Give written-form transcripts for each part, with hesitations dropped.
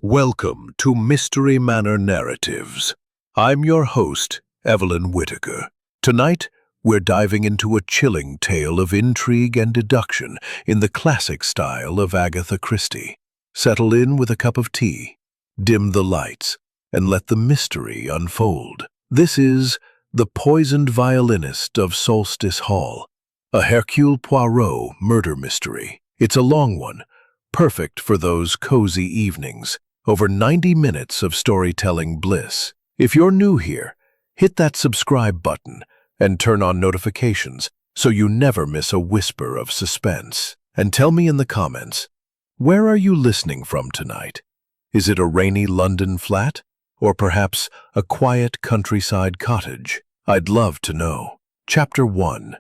Welcome to Mystery Manor Narratives. I'm your host, Evelyn Whitaker. Tonight, we're diving into a chilling tale of intrigue and deduction in the classic style of Agatha Christie. Settle in with a cup of tea, dim the lights, and let the mystery unfold. This is The Poisoned Violinist of Solstice Hall, a Hercule Poirot murder mystery. It's a long one, perfect for those cozy evenings. Over 90 minutes of storytelling bliss. If you're new here, hit that subscribe button and turn on notifications so you never miss a whisper of suspense. And tell me in the comments, where are you listening from tonight? Is it a rainy London flat? Or perhaps a quiet countryside cottage? I'd love to know. Chapter 1.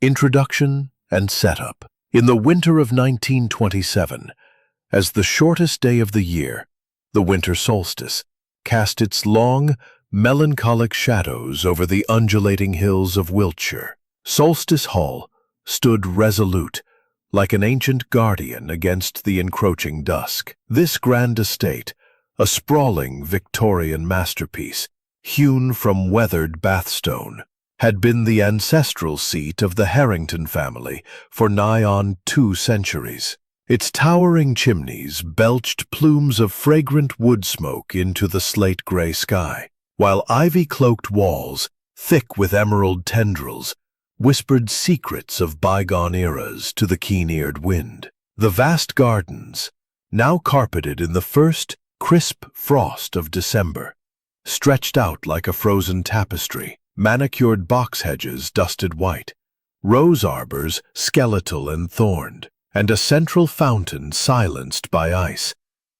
Introduction and Setup. In the winter of 1927, as the shortest day of the year, the winter solstice cast its long, melancholic shadows over the undulating hills of Wiltshire. Solstice Hall stood resolute, like an ancient guardian against the encroaching dusk. This grand estate, a sprawling Victorian masterpiece, hewn from weathered bathstone, had been the ancestral seat of the Harrington family for nigh on 2 centuries. Its towering chimneys belched plumes of fragrant wood smoke into the slate-gray sky, while ivy-cloaked walls, thick with emerald tendrils, whispered secrets of bygone eras to the keen-eared wind. The vast gardens, now carpeted in the first crisp frost of December, stretched out like a frozen tapestry, manicured box hedges dusted white, rose arbors skeletal and thorned, and a central fountain silenced by ice,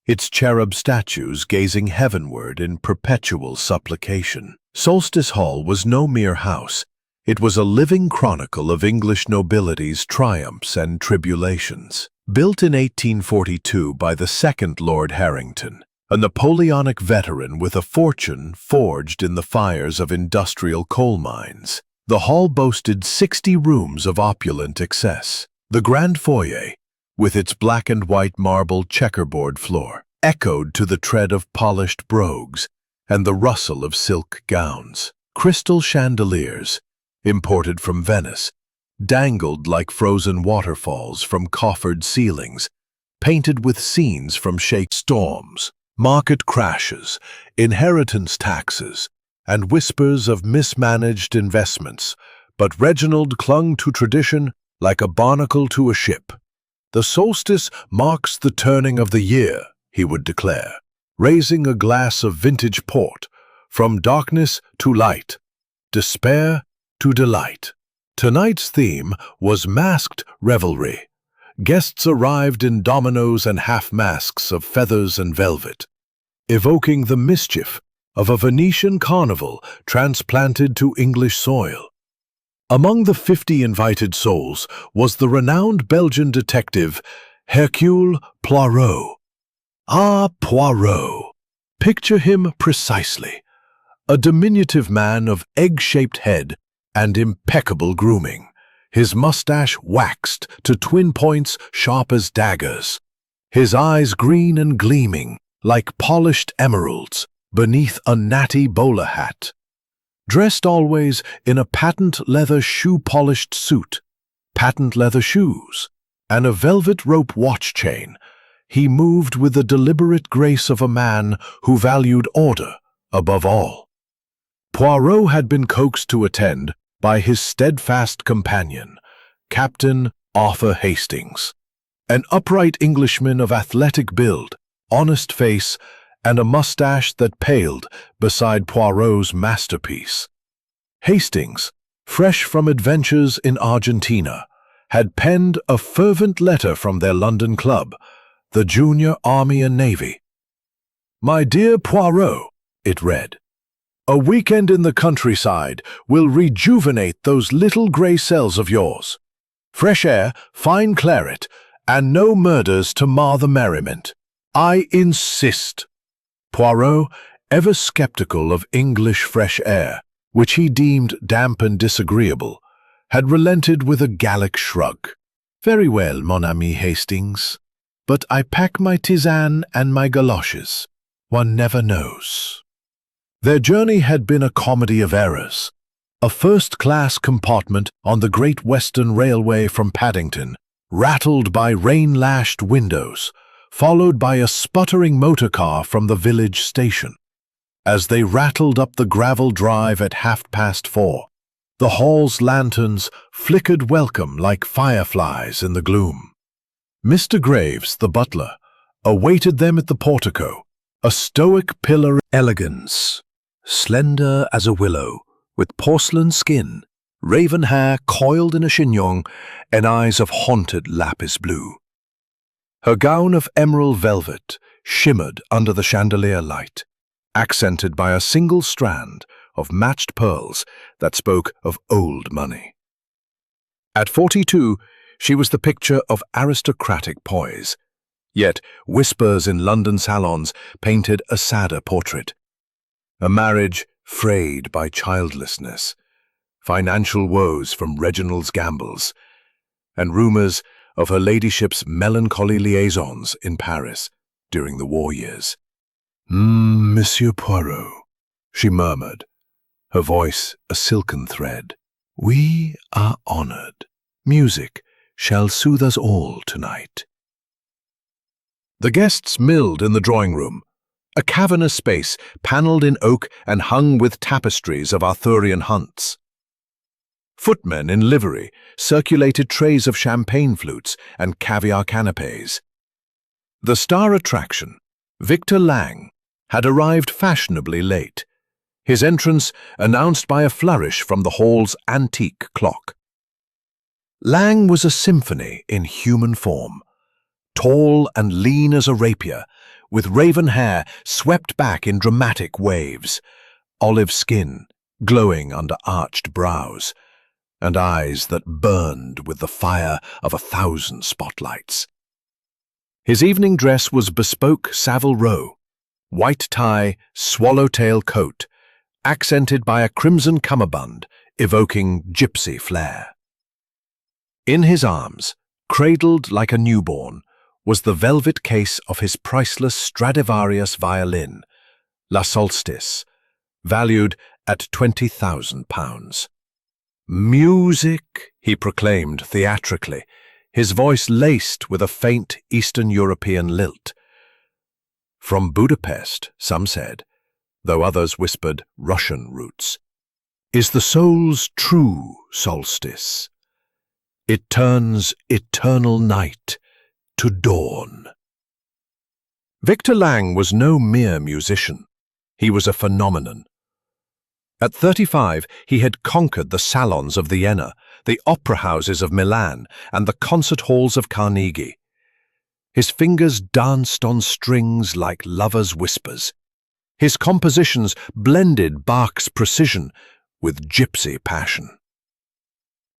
its cherub statues gazing heavenward in perpetual supplication. Solstice Hall was no mere house. It was a living chronicle of English nobility's triumphs and tribulations. Built in 1842 by the second Lord Harrington, a Napoleonic veteran with a fortune forged in the fires of industrial coal mines, the hall boasted 60 rooms of opulent excess. The grand foyer, with its black and white marble checkerboard floor, echoed to the tread of polished brogues and the rustle of silk gowns. Crystal chandeliers, imported from Venice, dangled like frozen waterfalls from coffered ceilings, painted with scenes from Shakespeare's storms, market crashes, inheritance taxes, and whispers of mismanaged investments. But Reginald clung to tradition like a barnacle to a ship. "The solstice marks the turning of the year," he would declare, raising a glass of vintage port, "from darkness to light, despair to delight." Tonight's theme was masked revelry. Guests arrived in dominoes and half-masks of feathers and velvet, evoking the mischief of a Venetian carnival transplanted to English soil. Among the 50 invited souls was the renowned Belgian detective Hercule Poirot. Ah, Poirot! Picture him precisely. A diminutive man of egg-shaped head and impeccable grooming, his mustache waxed to twin points sharp as daggers, his eyes green and gleaming like polished emeralds beneath a natty bowler hat. Dressed always in a patent leather shoe-polished suit, patent leather shoes, and a velvet rope watch chain, he moved with the deliberate grace of a man who valued order above all. Poirot had been coaxed to attend by his steadfast companion, Captain Arthur Hastings, an upright Englishman of athletic build, honest face, and a mustache that paled beside Poirot's masterpiece. Hastings, fresh from adventures in Argentina, had penned a fervent letter from their London club, the Junior Army and Navy. "My dear Poirot," it read, "a weekend in the countryside will rejuvenate those little grey cells of yours. Fresh air, fine claret, and no murders to mar the merriment. I insist." Poirot, ever skeptical of English fresh air, which he deemed damp and disagreeable, had relented with a Gallic shrug. "Very well, mon ami Hastings. but I pack my tisane and my galoshes. One never knows. Their journey had been a comedy of errors. A first-class compartment on the Great Western Railway from Paddington, rattled by rain-lashed windows, followed by a sputtering motor car from the village station. As they rattled up the gravel drive at 4:30, the hall's lanterns flickered welcome like fireflies in the gloom. Mr. Graves, the butler, awaited them at the portico, a stoic pillar of elegance, slender as a willow, with porcelain skin, raven hair coiled in a chignon, and eyes of haunted lapis blue. Her gown of emerald velvet shimmered under the chandelier light, accented by a single strand of matched pearls that spoke of old money. At 42, she was the picture of aristocratic poise, yet whispers in London salons painted a sadder portrait. A marriage frayed by childlessness, financial woes from Reginald's gambles, and rumours of her ladyship's melancholy liaisons in Paris during the war years. Monsieur Poirot, she murmured, her voice a silken thread. We are honoured. Music shall soothe us all tonight. The guests milled in the drawing room, a cavernous space panelled in oak and hung with tapestries of Arthurian hunts. Footmen in livery circulated trays of champagne flutes and caviar canapés. The star attraction, Victor Lang, had arrived fashionably late, his entrance announced by a flourish from the hall's antique clock. Lang was a symphony in human form, tall and lean as a rapier, with raven hair swept back in dramatic waves, olive skin glowing under arched brows, and eyes that burned with the fire of 1,000 spotlights. His evening dress was bespoke Savile Row, white tie, swallowtail coat, accented by a crimson cummerbund evoking gypsy flair. In his arms, cradled like a newborn, was the velvet case of his priceless Stradivarius violin, La Solstice, valued at £20,000. Music, he proclaimed theatrically, his voice laced with a faint Eastern European lilt. From Budapest, some said, though others whispered Russian roots, is the soul's true solstice. It turns eternal night to dawn. Victor Lang was no mere musician. He was a phenomenon. At 35, he had conquered the salons of Vienna, the opera houses of Milan, and the concert halls of Carnegie. His fingers danced on strings like lovers' whispers. His compositions blended Bach's precision with gypsy passion.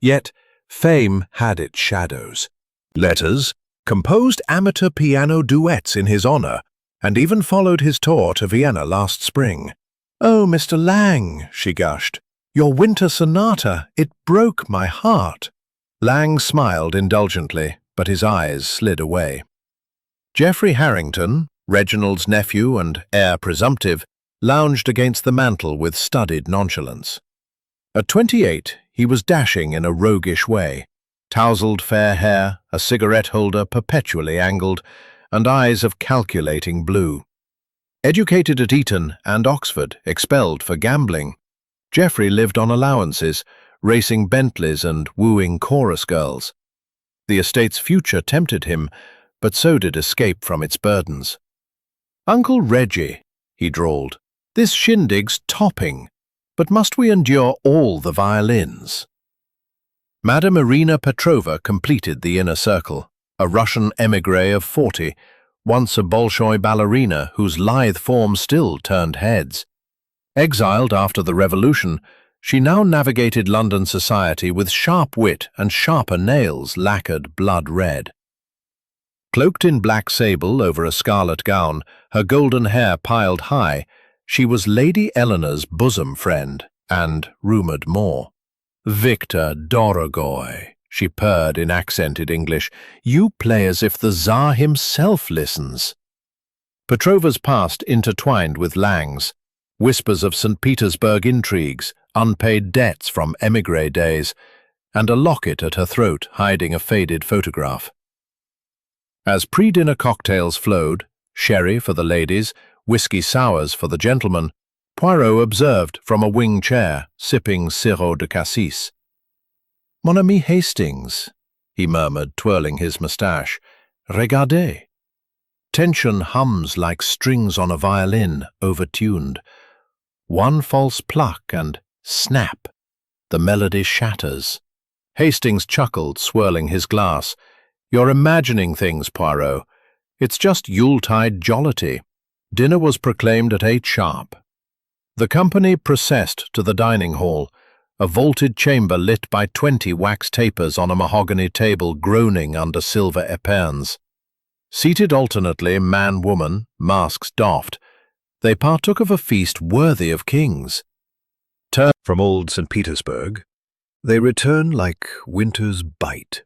Yet, fame had its shadows. Letters composed amateur piano duets in his honor, and even followed his tour to Vienna last spring. "Oh, Mr. Lang," she gushed, "your winter sonata, it broke my heart." Lang smiled indulgently, but his eyes slid away. Geoffrey Harrington, Reginald's nephew and heir presumptive, lounged against the mantel with studied nonchalance. At 28, he was dashing in a roguish way, tousled fair hair, a cigarette holder perpetually angled, and eyes of calculating blue. Educated at Eton and Oxford, expelled for gambling, Geoffrey lived on allowances, racing Bentleys and wooing chorus girls. The estate's future tempted him, but so did escape from its burdens. "Uncle Reggie," he drawled, "this shindig's topping, but must we endure all the violins?" Madame Irina Petrova completed the inner circle, a Russian émigré of 40, once a Bolshoi ballerina whose lithe form still turned heads. Exiled after the revolution, she now navigated London society with sharp wit and sharper nails lacquered blood red. Cloaked in black sable over a scarlet gown, her golden hair piled high, she was Lady Eleanor's bosom friend, and rumoured more. "Victor Dorogoy," she purred in accented English. "You play as if the Tsar himself listens." Petrova's past intertwined with Lang's, whispers of St. Petersburg intrigues, unpaid debts from émigré days, and a locket at her throat hiding a faded photograph. As pre-dinner cocktails flowed, sherry for the ladies, whiskey sours for the gentlemen, Poirot observed from a wing chair, sipping sirop de cassis. "Mon ami Hastings," he murmured, twirling his moustache, "regardez." Tension hums like strings on a violin, overtuned. One false pluck and snap, the melody shatters. Hastings chuckled, swirling his glass. "You're imagining things, Poirot. It's just Yuletide jollity." Dinner was proclaimed at 8 sharp. The company processed to the dining hall, a vaulted chamber lit by 20 wax tapers on a mahogany table groaning under silver epergnes. Seated alternately, man-woman, masks doffed, they partook of a feast worthy of kings. Turned from old St. Petersburg, they return like winter's bite.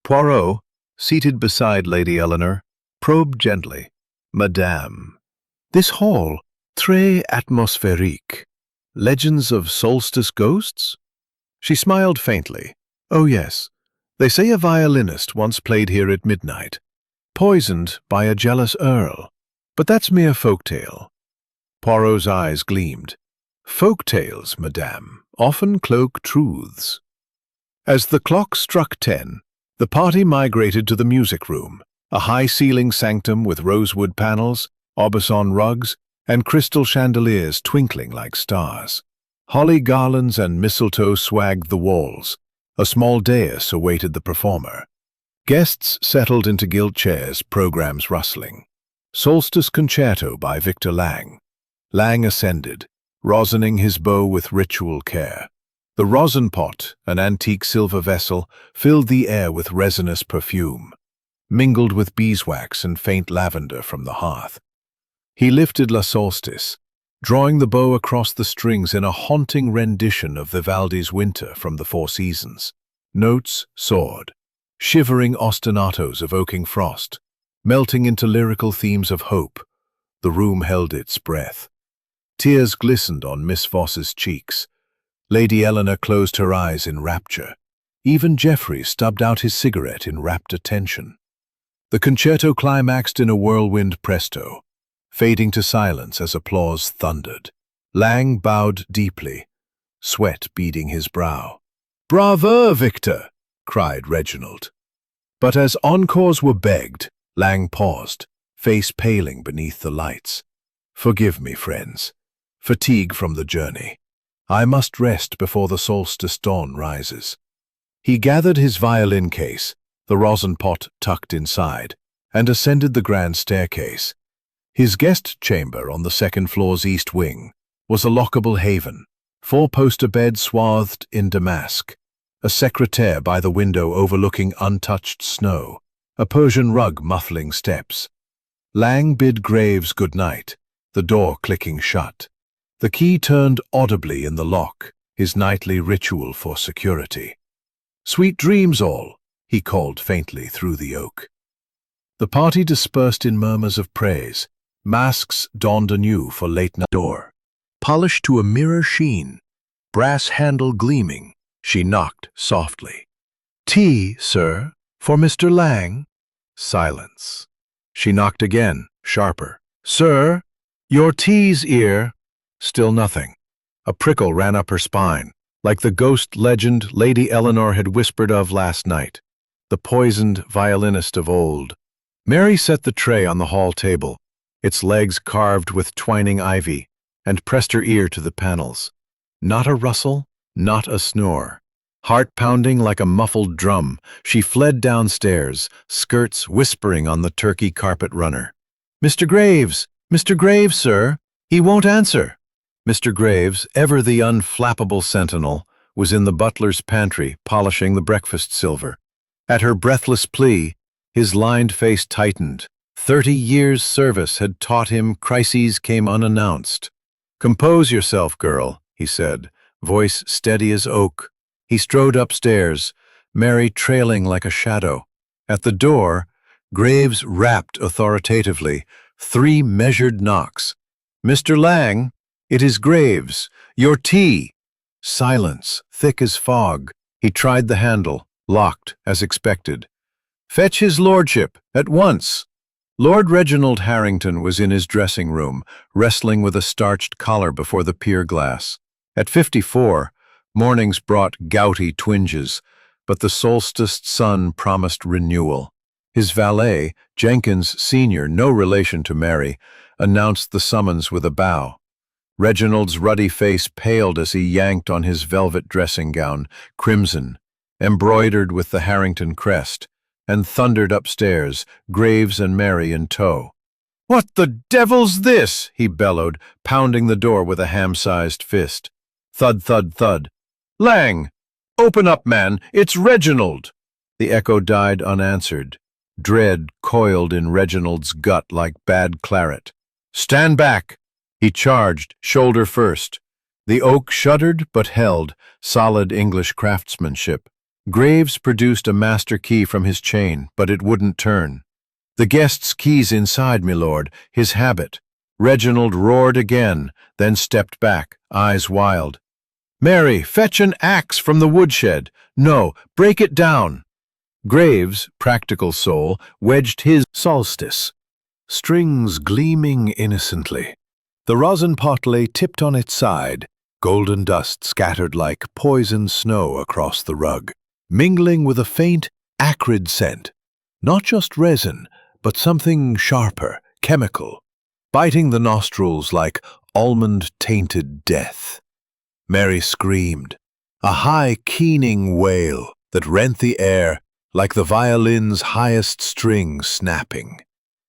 Poirot, seated beside Lady Eleanor, probed gently. "Madame, this hall, très atmosphérique. Legends of Solstice ghosts?" She smiled faintly. "Oh yes, they say a violinist once played here at midnight, poisoned by a jealous earl. But that's mere folk-tale." Poirot's eyes gleamed. "Folk tales, madame, often cloak truths." As the clock struck 10, the party migrated to the music room, a high-ceiling sanctum with rosewood panels, Aubusson rugs, and crystal chandeliers twinkling like stars. Holly garlands and mistletoe swagged the walls. A small dais awaited the performer. Guests settled into gilt chairs, programs rustling. Solstice Concerto by Victor Lang. Lang ascended, rosining his bow with ritual care. The rosin pot, an antique silver vessel, filled the air with resinous perfume, mingled with beeswax and faint lavender from the hearth. He lifted La Solstice, drawing the bow across the strings in a haunting rendition of Vivaldi's Winter from the Four Seasons. Notes soared, shivering ostinatos evoking frost, melting into lyrical themes of hope. The room held its breath. Tears glistened on Miss Voss's cheeks. Lady Eleanor closed her eyes in rapture. Even Geoffrey stubbed out his cigarette in rapt attention. The concerto climaxed in a whirlwind presto, fading to silence as applause thundered. Lang bowed deeply, sweat beading his brow. "Bravo, Victor!" cried Reginald. But as encores were begged, Lang paused, face paling beneath the lights. "Forgive me, friends. Fatigue from the journey. I must rest before the solstice dawn rises." He gathered his violin case, the rosin pot tucked inside, and ascended the grand staircase. His guest chamber on the second floor's east wing was a lockable haven, four-poster bed swathed in damask, a secretaire by the window overlooking untouched snow, a Persian rug muffling steps. Lang bid Graves good night, the door clicking shut. The key turned audibly in the lock, his nightly ritual for security. "Sweet dreams all," he called faintly through the oak. The party dispersed in murmurs of praise. Masks donned anew for late-night door. Polished to a mirror sheen, brass handle gleaming, she knocked softly. "Tea, sir, for Mr. Lang?" Silence. She knocked again, sharper. "Sir, your tea's ear." Still nothing. A prickle ran up her spine, like the ghost legend Lady Eleanor had whispered of last night, the poisoned violinist of old. Mary set the tray on the hall table, its legs carved with twining ivy, and pressed her ear to the panels. Not a rustle, not a snore. Heart pounding like a muffled drum, she fled downstairs, skirts whispering on the turkey carpet runner. "Mr. Graves! Mr. Graves, sir! He won't answer!" Mr. Graves, ever the unflappable sentinel, was in the butler's pantry polishing the breakfast silver. At her breathless plea, his lined face tightened. 30 years' service had taught him crises came unannounced. "Compose yourself, girl," he said, voice steady as oak. He strode upstairs, Mary trailing like a shadow. At the door, Graves rapped authoritatively, 3 measured knocks. "Mr. Lang, it is Graves. Your tea." Silence, thick as fog. He tried the handle, locked as expected. "Fetch his lordship, at once." Lord Reginald Harrington was in his dressing room, wrestling with a starched collar before the pier glass. At 54, mornings brought gouty twinges, but the solstice sun promised renewal. His valet, Jenkins Sr., no relation to Mary, announced the summons with a bow. Reginald's ruddy face paled as he yanked on his velvet dressing gown, crimson, embroidered with the Harrington crest, and thundered upstairs, Graves and Mary in tow. "What the devil's this?" he bellowed, pounding the door with a ham-sized fist. Thud, thud, thud. "Lang! Open up, man! It's Reginald!" The echo died unanswered. Dread coiled in Reginald's gut like bad claret. "Stand back!" He charged, shoulder first. The oak shuddered but held, solid English craftsmanship. Graves produced a master key from his chain, but it wouldn't turn. "The guest's key's inside, my lord, his habit." Reginald roared again, then stepped back, eyes wild. "Mary, fetch an axe from the woodshed. No, break it down." Graves, practical soul, wedged his solstice, strings gleaming innocently. The rosin pot lay tipped on its side, golden dust scattered like poison snow across the rug, mingling with a faint, acrid scent. Not just resin, but something sharper, chemical, biting the nostrils like almond-tainted death. Mary screamed, a high, keening wail that rent the air like the violin's highest string snapping.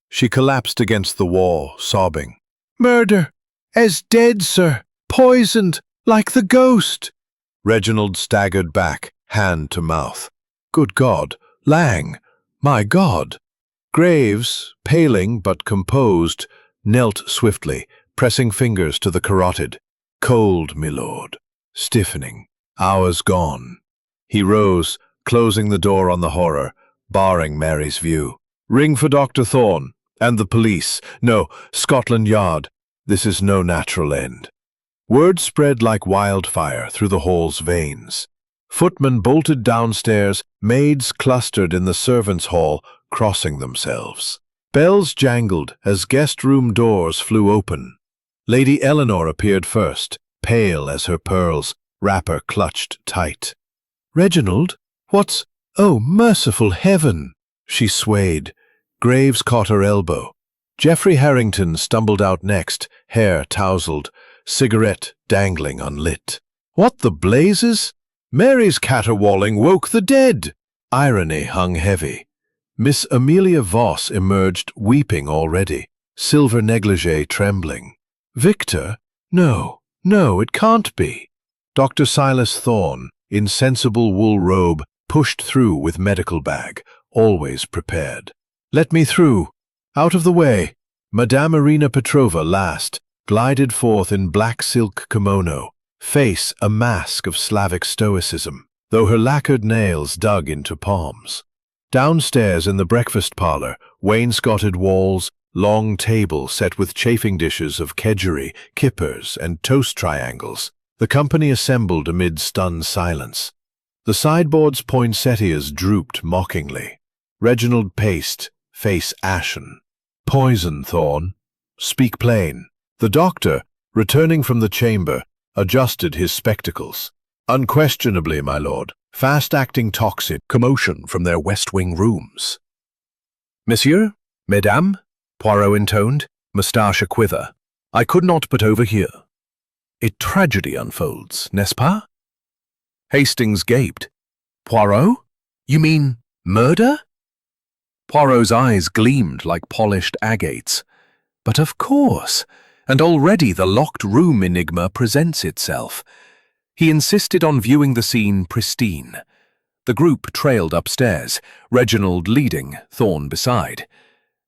She collapsed against the wall, sobbing. "Murder! As dead, sir! Poisoned, like the ghost!" Reginald staggered back, hand to mouth. "Good God! Lang! My God!" Graves, paling but composed, knelt swiftly, pressing fingers to the carotid. "Cold, my lord. Stiffening. Hours gone." He rose, closing the door on the horror, barring Mary's view. "Ring for Dr. Thorne, and the police. No, Scotland Yard. This is no natural end." Word spread like wildfire through the hall's veins. Footmen bolted downstairs, maids clustered in the servants' hall, crossing themselves. Bells jangled as guest-room doors flew open. Lady Eleanor appeared first, pale as her pearls, wrapper clutched tight. "Reginald? What's— Oh, merciful heaven!" She swayed. Graves caught her elbow. Geoffrey Harrington stumbled out next, hair tousled, cigarette dangling unlit. "What the blazes?" "Mary's caterwauling woke the dead!" Irony hung heavy. Miss Amelia Voss emerged, weeping already, silver negligee trembling. "Victor? No, no, it can't be." Dr. Silas Thorne, in sensible wool robe, pushed through with medical bag, always prepared. "Let me through. Out of the way." Madame Irina Petrova last, glided forth in black silk kimono, face a mask of Slavic stoicism, though her lacquered nails dug into palms. Downstairs in the breakfast parlor, wainscoted walls, long table set with chafing dishes of kedgeree, kippers, and toast triangles, the company assembled amid stunned silence. The sideboard's poinsettias drooped mockingly. Reginald paced, face ashen. "Poison, Thorne. Speak plain." The doctor, returning from the chamber, adjusted his spectacles. "Unquestionably, my lord. Fast-acting toxin, commotion from their West Wing rooms." "Monsieur? Mesdames?" Poirot intoned, moustache a-quiver. "I could not but overhear. A tragedy unfolds, n'est-ce pas?" Hastings gaped. "Poirot? You mean murder?" Poirot's eyes gleamed like polished agates. "But of course, and already the locked room enigma presents itself." He insisted on viewing the scene pristine. The group trailed upstairs, Reginald leading, Thorne beside.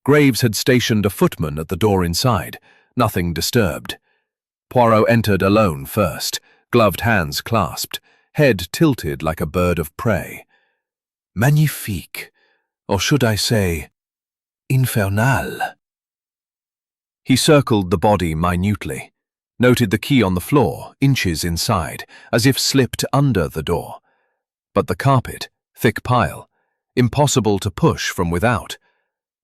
Graves had stationed a footman at the door inside, nothing disturbed. Poirot entered alone first, gloved hands clasped, head tilted like a bird of prey. magnifique, or should I say, infernal. He circled the body minutely, noted the key on the floor, inches inside, as if slipped under the door. But the carpet, thick pile, impossible to push from without.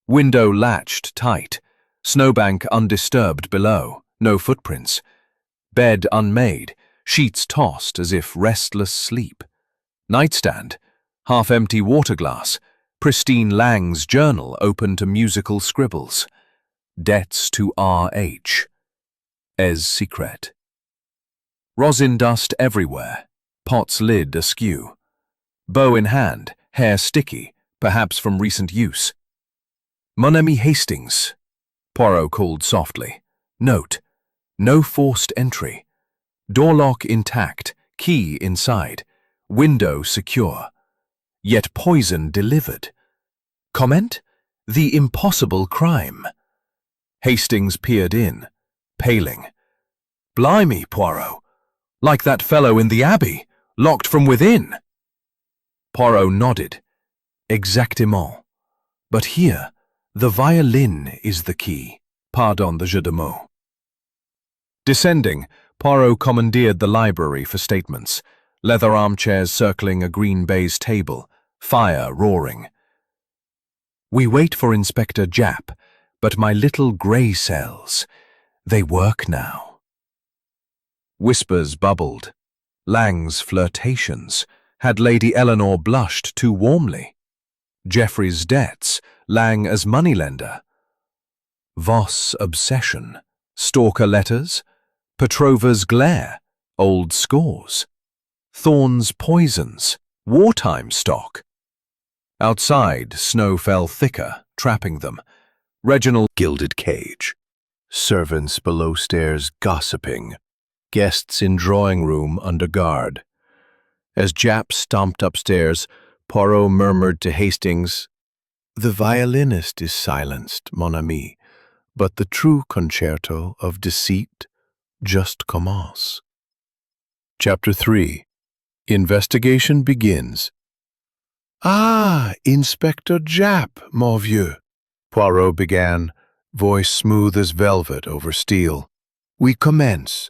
Window latched tight, snowbank undisturbed below, no footprints. Bed unmade, sheets tossed as if restless sleep. Nightstand, half-empty water glass, pristine Lang's journal open to musical scribbles. Debts to R.H. Es secret. Rosin dust everywhere, pot's lid askew. Bow in hand, hair sticky, perhaps from recent use. Mon ami Hastings, Poirot called softly. Note, no forced entry. Door lock intact, key inside, window secure. Yet poison delivered. Comment? The impossible crime. Hastings peered in, paling. Blimey, Poirot. Like that fellow in the Abbey, locked from within. Poirot nodded. Exactement. But here, the violin is the key. Pardon the jeu de mots. Descending, Poirot commandeered the library for statements. Leather armchairs circling a green baize table, fire roaring. We wait for Inspector Japp, but my little grey cells, they work now. Whispers bubbled. Lang's flirtations. Had Lady Eleanor blushed too warmly? Geoffrey's debts, Lang as moneylender. Voss obsession, stalker letters, Petrova's glare, old scores. Thorn's poisons, wartime stock. Outside, snow fell thicker, trapping them. Reginald gilded cage. Servants below stairs gossiping. Guests in drawing room under guard. As Japp stomped upstairs, Poirot murmured to Hastings, "The violinist is silenced, mon ami, but the true concerto of deceit just commence." Chapter 3. Investigation begins. "Ah, Inspector Japp, mon vieux," Poirot began, voice smooth as velvet over steel. "We commence.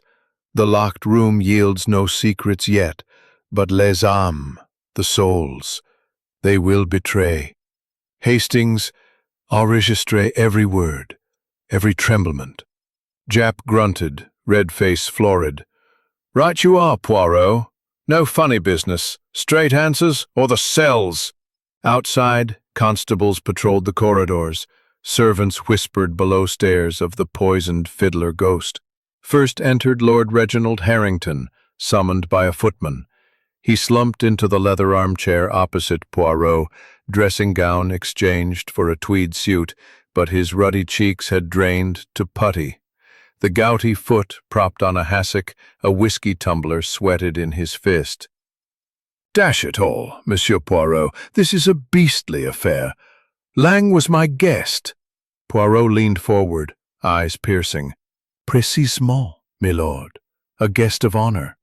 The locked room yields no secrets yet, but les âmes, the souls, they will betray. Hastings, enregistre every word, every tremblement." Japp grunted, red face florid. "Right you are, Poirot. No funny business. Straight answers or the cells." Outside, constables patrolled the corridors. Servants whispered below stairs of the poisoned fiddler ghost. First entered Lord Reginald Harrington, summoned by a footman. He slumped into the leather armchair opposite Poirot, dressing gown exchanged for a tweed suit, but his ruddy cheeks had drained to putty. The gouty foot propped on a hassock, a whiskey tumbler sweated in his fist. "Dash it all, Monsieur Poirot, this is a beastly affair. Lang was my guest." Poirot leaned forward, eyes piercing. "Précisément, milord, a guest of honor.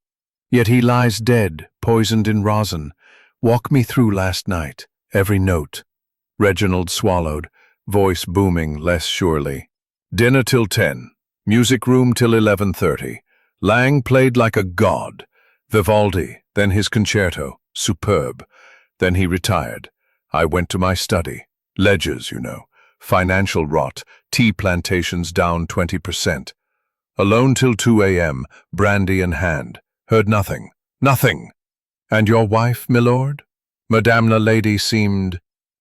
Yet he lies dead, poisoned in rosin. Walk me through last night, every note." Reginald swallowed, voice booming less surely. "Dinner till 10. Music room till 11:30. Lang played like a god. Vivaldi, then his concerto, superb. Then he retired. I went to my study. Ledgers, you know. Financial rot, tea plantations down 20%. Alone till 2 a.m., brandy in hand. Heard nothing. Nothing. And your wife, milord?" Madame la Lady seemed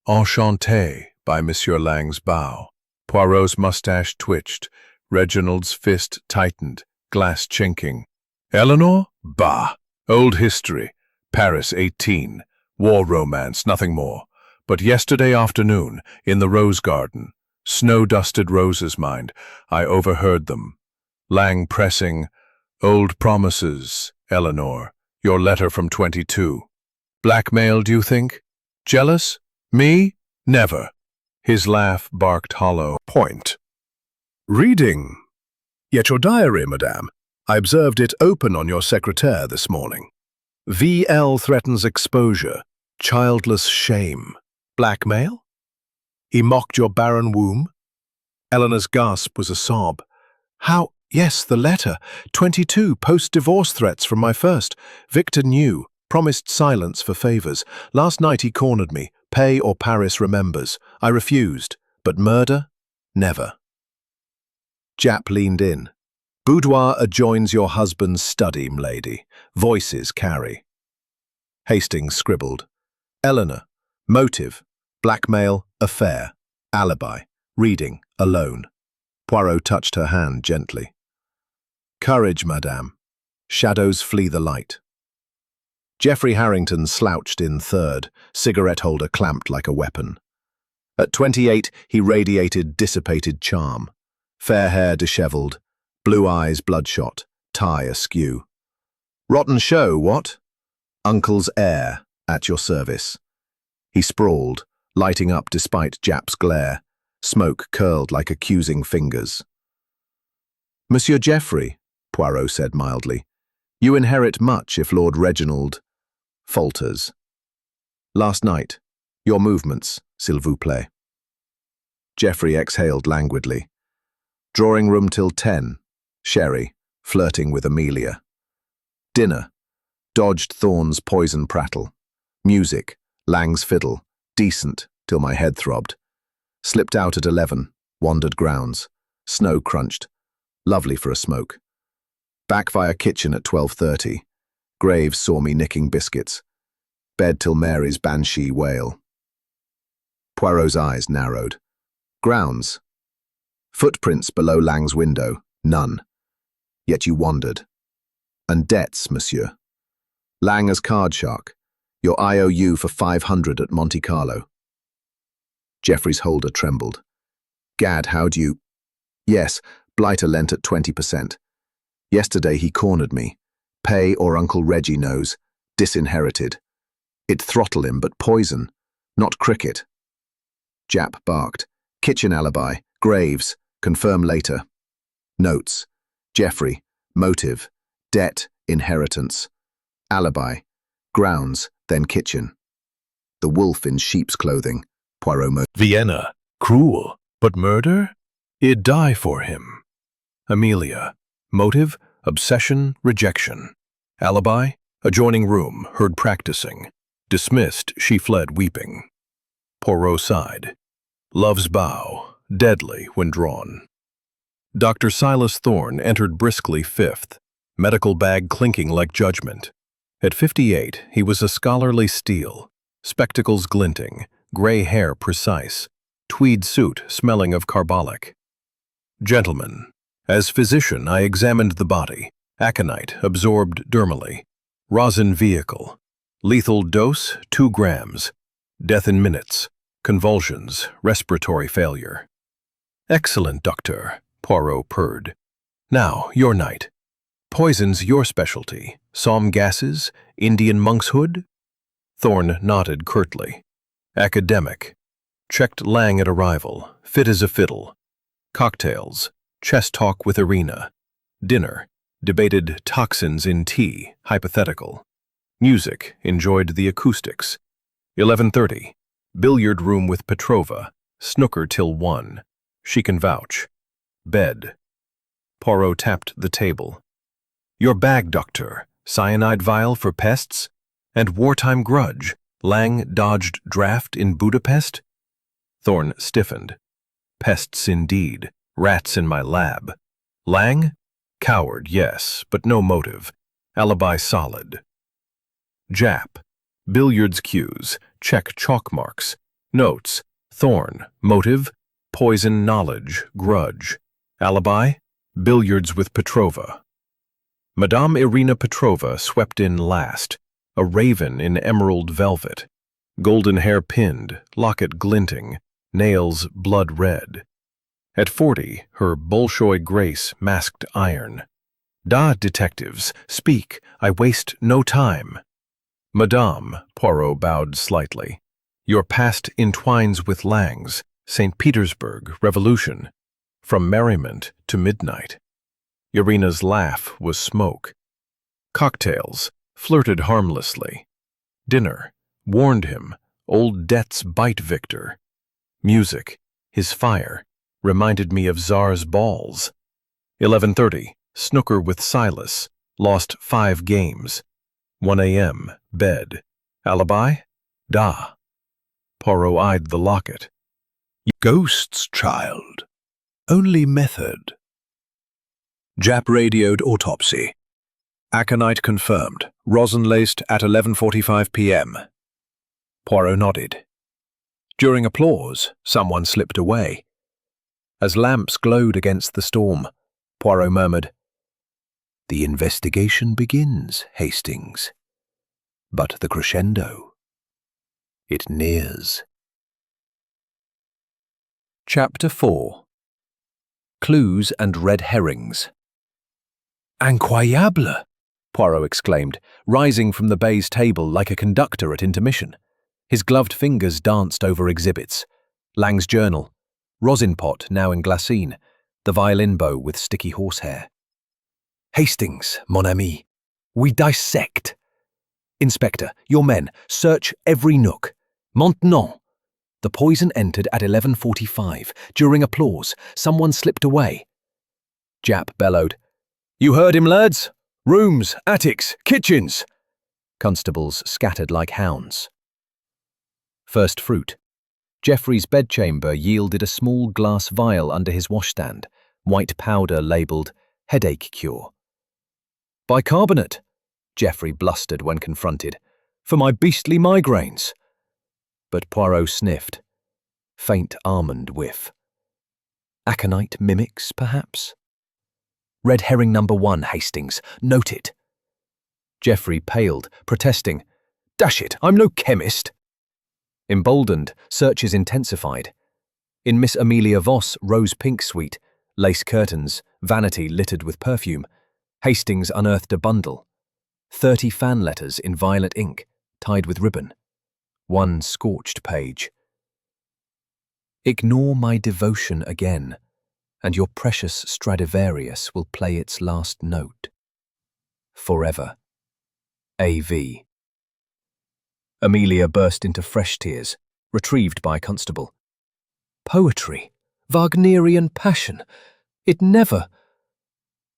enchantée by Monsieur Lang's bow. Poirot's mustache twitched. Reginald's fist tightened, glass chinking. "Eleanor? Bah! Old history. Paris 18. War romance, nothing more. But yesterday afternoon, in the rose garden, snow-dusted roses, mind, I overheard them. Lang pressing, 'Old promises, Eleanor, your letter from 22. Blackmail, do you think? Jealous? Me? Never." His laugh barked hollow. "Point. Reading. Yet your diary, madame. I observed it open on your secretaire this morning. VL threatens exposure. Childless shame. Blackmail? He mocked your barren womb? Eleanor's gasp was a sob. How? Yes, the letter. 22 post-divorce threats from my first. Victor knew. Promised silence for favors. Last night he cornered me. Pay or Paris remembers. I refused. But murder? Never. Jap leaned in. Boudoir adjoins your husband's study, m'lady. Voices carry. Hastings scribbled. Eleanor. Motive. Blackmail. Affair. Alibi. Reading. Alone. Poirot touched her hand gently. Courage, madame. Shadows flee the light. Geoffrey Harrington slouched in third, cigarette holder clamped like a weapon. At 28, he radiated dissipated charm. Fair hair dishevelled, blue eyes bloodshot, tie askew. Rotten show, what? Uncle's heir, at your service. He sprawled, lighting up despite Jap's glare. Smoke curled like accusing fingers. Monsieur Geoffrey, Poirot said mildly, you inherit much if Lord Reginald falters. Last night, your movements, s'il vous plaît. Geoffrey exhaled languidly. Drawing room till 10. Sherry, flirting with Amelia. Dinner. Dodged Thorne's poison prattle. Music. Lang's fiddle. Decent, till my head throbbed. Slipped out at 11. Wandered grounds. Snow crunched. Lovely for a smoke. Back via kitchen at 12:30. Graves saw me nicking biscuits. Bed till Mary's banshee wail. Poirot's eyes narrowed. Grounds. Footprints below Lang's window. None. Yet you wandered. And debts, monsieur. Lang as card shark. Your IOU for 500 at Monte Carlo. Geoffrey's holder trembled. Gad, how'd you... Yes, Blighter lent at 20%. Yesterday he cornered me. Pay or Uncle Reggie knows. Disinherited. It'd throttle him, but poison. Not cricket. Jap barked. Kitchen alibi. Graves. Confirm later. Notes. Geoffrey. Motive. Debt. Inheritance. Alibi. Grounds. Then kitchen. The wolf in sheep's clothing. Poirot. Vienna. Cruel. But murder? He'd die for him. Amelia. Motive. Obsession. Rejection. Alibi. Adjoining room. Heard practicing. Dismissed. She fled weeping. Poirot sighed. Love's bow. Deadly when drawn. Dr. Silas Thorne entered briskly fifth, medical bag clinking like judgment. At 58, he was a scholarly steel, spectacles glinting, gray hair precise, tweed suit smelling of carbolic. Gentlemen, as physician I examined the body, aconite absorbed dermally, rosin vehicle, lethal dose 2 grams, death in minutes, convulsions, respiratory failure. Excellent, doctor, Poirot purred. Now, your night. Poison's your specialty. Psalm gases? Indian monkshood? Thorne nodded curtly. Academic. Checked Lang at arrival. Fit as a fiddle. Cocktails. Chess talk with Irina. Dinner. Debated toxins in tea. Hypothetical. Music. Enjoyed the acoustics. 11:30. Billiard room with Petrova. Snooker till 1. She can vouch. Bed. Poirot tapped the table. Your bag, doctor. Cyanide vial for pests? And wartime grudge. Lang dodged draft in Budapest? Thorne stiffened. Pests indeed. Rats in my lab. Lang? Coward, yes, but no motive. Alibi solid. Jap. Billiards cues. Check chalk marks. Notes. Thorne. Motive. Poison knowledge. Grudge. Alibi. Billiards with Petrova. Madame Irina Petrova swept in last, a raven in emerald velvet, golden hair pinned, locket glinting, nails blood red. At 40, her Bolshoi grace masked iron. Da, detectives, speak, I waste no time. Madame, Poirot bowed slightly, your past entwines with Lang's, St. Petersburg, Revolution, from merriment to midnight. Irina's laugh was smoke. Cocktails, flirted harmlessly. Dinner, Warned him, old debts bite Victor. Music, his fire, reminded me of Tsar's balls. 11:30, snooker with Silas, lost 5 games. 1 a.m., bed. Alibi? Da. Poirot eyed the locket. Ghosts, child. Only method. Jap radioed autopsy. Aconite confirmed. Rosin laced at 11:45 p.m. Poirot nodded. During applause, someone slipped away. As lamps glowed against the storm, Poirot murmured, "The investigation begins, Hastings. But the crescendo, it nears." Chapter 4. Clues and Red Herrings. "Incroyable!" Poirot exclaimed, rising from the baize table like a conductor at intermission. His gloved fingers danced over exhibits. Lang's journal, rosin pot now in glassine, the violin bow with sticky horsehair. "Hastings, mon ami, we dissect. Inspector, your men, search every nook. Maintenant." The poison entered at 11:45. During applause, someone slipped away. Jap bellowed, "You heard him, lads? Rooms, attics, kitchens." Constables scattered like hounds. First fruit. Geoffrey's bedchamber yielded a small glass vial under his washstand, white powder labelled headache cure. "Bicarbonate," Geoffrey blustered when confronted, "for my beastly migraines." But Poirot sniffed. Faint almond whiff. Aconite mimics, perhaps? "Red herring number 1, Hastings. Note it." Geoffrey paled, protesting, "Dash it, I'm no chemist." Emboldened, searches intensified. In Miss Amelia Voss' rose-pink suite, lace curtains, vanity littered with perfume, Hastings unearthed a bundle. 30 fan letters in violet ink, tied with ribbon. 1 scorched page. "Ignore my devotion again, and your precious Stradivarius will play its last note. Forever. A.V." Amelia burst into fresh tears, retrieved by a constable. "Poetry, Wagnerian passion. It never—"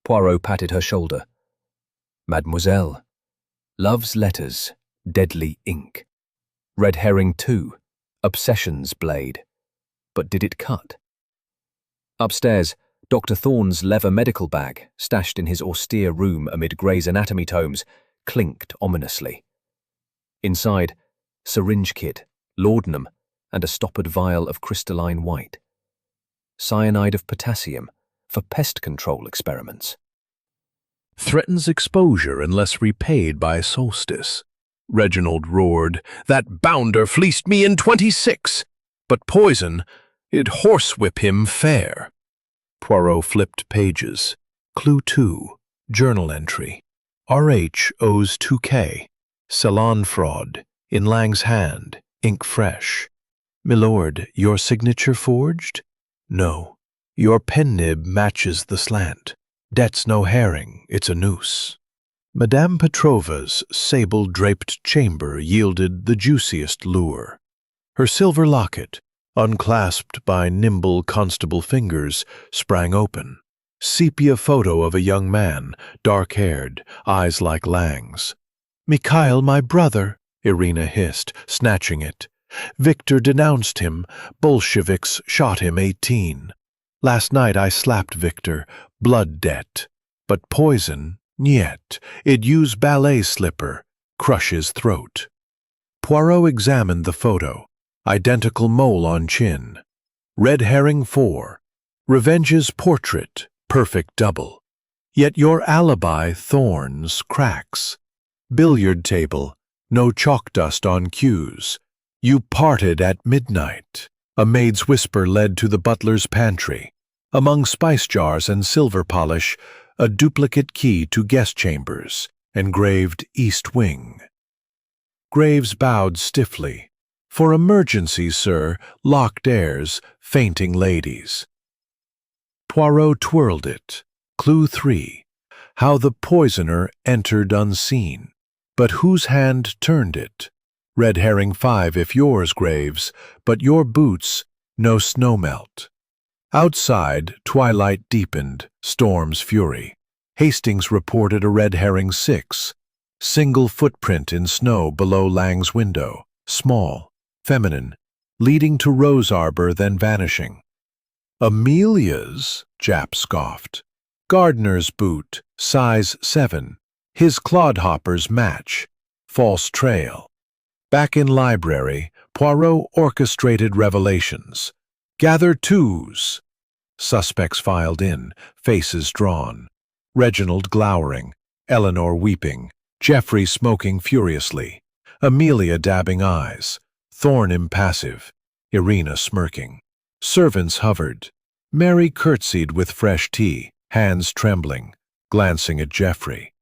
Poirot patted her shoulder. "Mademoiselle, love's letters, deadly ink. Red herring 2, obsession's blade. But did it cut?" Upstairs, Dr. Thorne's leather medical bag, stashed in his austere room amid Gray's Anatomy tomes, clinked ominously. Inside, syringe kit, laudanum, and a stoppered vial of crystalline white. Cyanide of potassium for pest control experiments. Threatens exposure unless repaid by Solstice. Reginald roared, "That bounder fleeced me in 26! But poison, it horsewhip him fair." Poirot flipped pages. Clue 2, journal entry. RH owes 2K. Salon fraud, in Lang's hand, ink fresh. "Milord, your signature forged?" "No. Your pen nib matches the slant. Debt's no herring, it's a noose." Madame Petrova's sable-draped chamber yielded the juiciest lure. Her silver locket, unclasped by nimble constable fingers, sprang open. Sepia photo of a young man, dark-haired, eyes like Lang's. "Mikhail, my brother," Irina hissed, snatching it. "Victor denounced him. Bolsheviks shot him 18. Last night I slapped Victor. Blood debt. But poison, niet. It use ballet slipper. Crush his throat." Poirot examined the photo. Identical mole on chin. Red herring 4. Revenge's portrait. Perfect double. Yet your alibi, thorns, cracks. Billiard table. No chalk dust on cues. You parted at midnight. A maid's whisper led to the butler's pantry. Among spice jars and silver polish, a duplicate key to guest chambers, engraved East Wing. Graves bowed stiffly. "For emergencies, sir, locked airs, fainting ladies." Poirot twirled it. Clue 3. How the poisoner entered unseen. But whose hand turned it? Red herring 5 if yours, Graves, but your boots, no snow melt. Outside, twilight deepened, storm's fury. Hastings reported a red herring 6. Single footprint in snow below Lang's window, small, feminine, leading to rose arbor, then vanishing. Amelia's, Jap scoffed. Gardener's boot, size 7. His clodhoppers match. False trail. Back in library, Poirot orchestrated revelations. Gather twos. Suspects filed in, faces drawn. Reginald glowering, Eleanor weeping, Geoffrey smoking furiously, Amelia dabbing eyes, Thorne impassive, Irina smirking. Servants hovered. Mary curtsied with fresh tea, hands trembling, glancing at Geoffrey.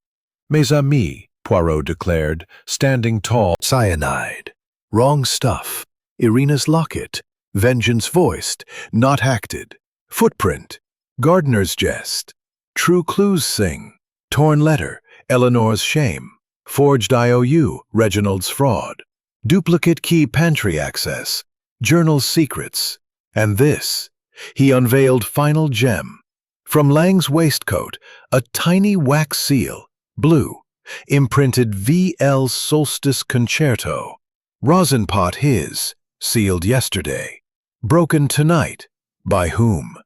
Mes amis, Poirot declared, standing tall. Cyanide. Wrong stuff. Irina's locket. Vengeance voiced, not acted. Footprint. Gardener's jest. True clues sing. Torn letter. Eleanor's shame. Forged IOU. Reginald's fraud. Duplicate key pantry access. Journal's secrets. And this. He unveiled final gem. From Lang's waistcoat, a tiny wax seal, blue, imprinted V.L. Solstice Concerto. Rosin pot his, sealed yesterday. Broken tonight. By whom?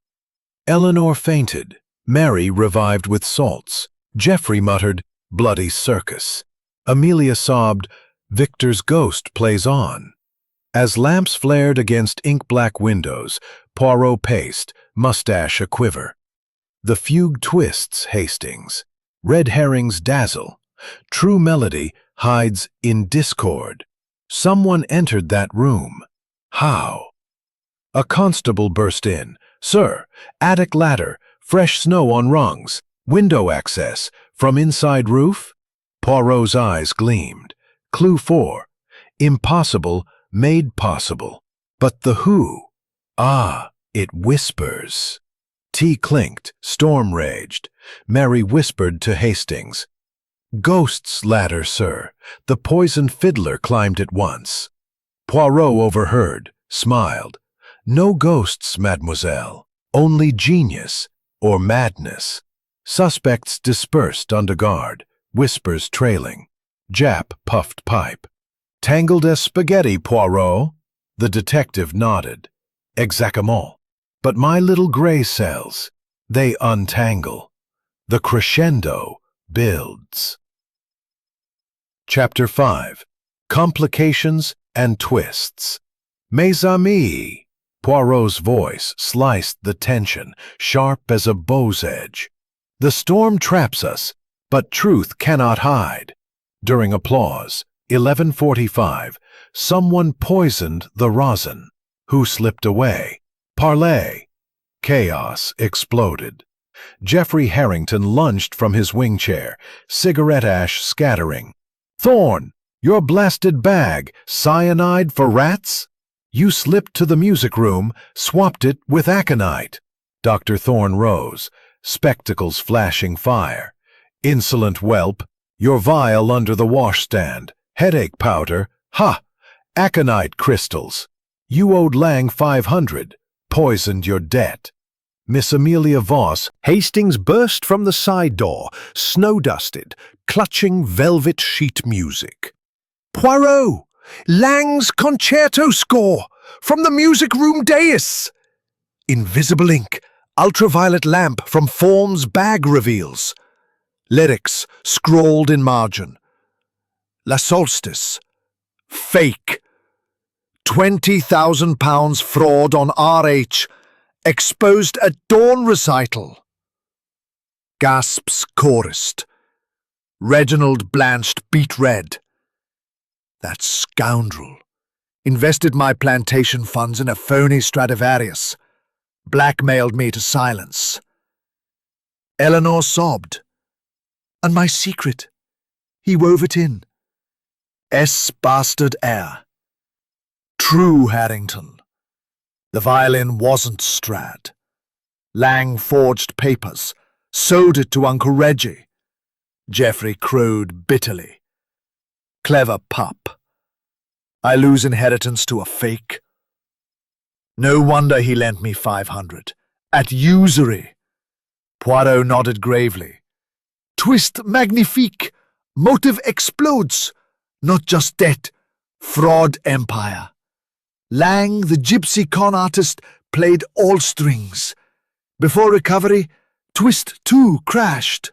Eleanor fainted. Mary revived with salts. Geoffrey muttered, bloody circus. Amelia sobbed, Victor's ghost plays on. As lamps flared against ink-black windows, Poirot paced, mustache a-quiver. The fugue twists, Hastings. Red herrings dazzle. True melody hides in discord. Someone entered that room. How? A constable burst in. Sir, attic ladder, fresh snow on rungs, window access, from inside roof? Poirot's eyes gleamed. Clue 4. Impossible made possible. But the who? Ah, it whispers. Tea clinked, storm raged. Mary whispered to Hastings. Ghost's ladder, sir. The poisoned fiddler climbed it once. Poirot overheard, smiled. No ghosts, mademoiselle. Only genius, or madness. Suspects dispersed under guard, whispers trailing. Jap puffed pipe. Tangled as spaghetti, Poirot. The detective nodded. Exactement. But my little gray cells, they untangle. The crescendo builds. Chapter 5. Complications and Twists. Mes amis. Poirot's voice sliced the tension, sharp as a bow's edge. The storm traps us, but truth cannot hide. During applause, 11:45, someone poisoned the rosin. Who slipped away? Parley. Chaos exploded. Geoffrey Harrington lunged from his wing chair, cigarette ash scattering. Thorne, your blasted bag, cyanide for rats? You slipped to the music room, swapped it with aconite. Dr. Thorne rose, spectacles flashing fire. Insolent whelp, your vial under the washstand, headache powder, ha! Aconite crystals. You owed Lang 500, poisoned your debt. Miss Amelia Voss. Hastings burst from the side door, snow-dusted, clutching velvet sheet music. Poirot! Lang's concerto score! From the music room dais! Invisible ink, ultraviolet lamp from form's bag reveals. Lyrics scrawled in margin. La Solstice. Fake. £20,000 fraud on RH. Exposed at dawn recital. Gasps chorused. Reginald blanched beet red. That scoundrel invested my plantation funds in a phony Stradivarius, blackmailed me to silence. Eleanor sobbed. And my secret, he wove it in. Bastard air. True Harrington. The violin wasn't Strad. Lang forged papers, sold it to Uncle Reggie. Geoffrey crowed bitterly. Clever pup. I lose inheritance to a fake. No wonder he lent me 500. At usury. Poirot nodded gravely. Twist magnifique. Motive explodes. Not just debt. Fraud empire. Lang, the gypsy con artist, played all strings. Before recovery, Twist too crashed.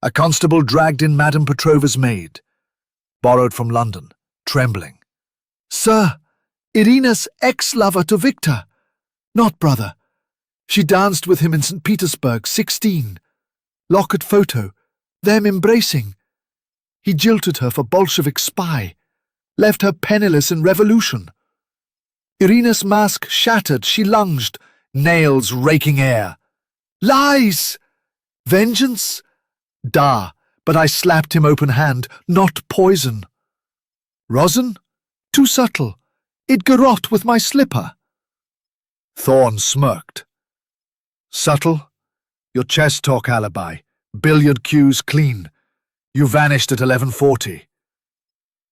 A constable dragged in Madame Petrova's maid. Borrowed from London, trembling. Sir, Irina's ex-lover to Victor. Not brother. She danced with him in St. Petersburg, 16. Locket photo. Them embracing. He jilted her for Bolshevik spy. Left her penniless in revolution. Irina's mask shattered, she lunged, nails raking air. Lies! Vengeance? Da, but I slapped him open hand, not poison. Rosin? Too subtle. It garrot with my slipper. Thorne smirked. Subtle? Your chess talk alibi. Billiard cues clean. You vanished at 11:40.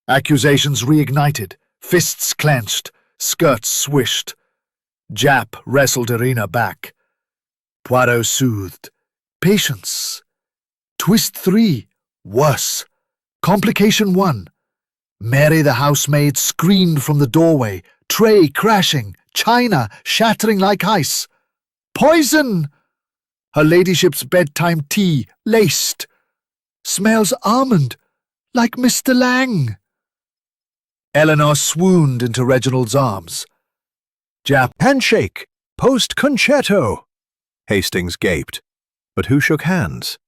Accusations reignited, fists clenched, skirts swished. Jap wrestled Irina back. Poirot soothed. Patience. Twist 3. Worse. Complication 1. Mary the housemaid screamed from the doorway, tray crashing, china shattering like ice. Poison! Her ladyship's bedtime tea laced. Smells almond, like Mr. Lang. Eleanor swooned into Reginald's arms. Jap Handshake! Post-concerto! Hastings gaped. But who shook hands?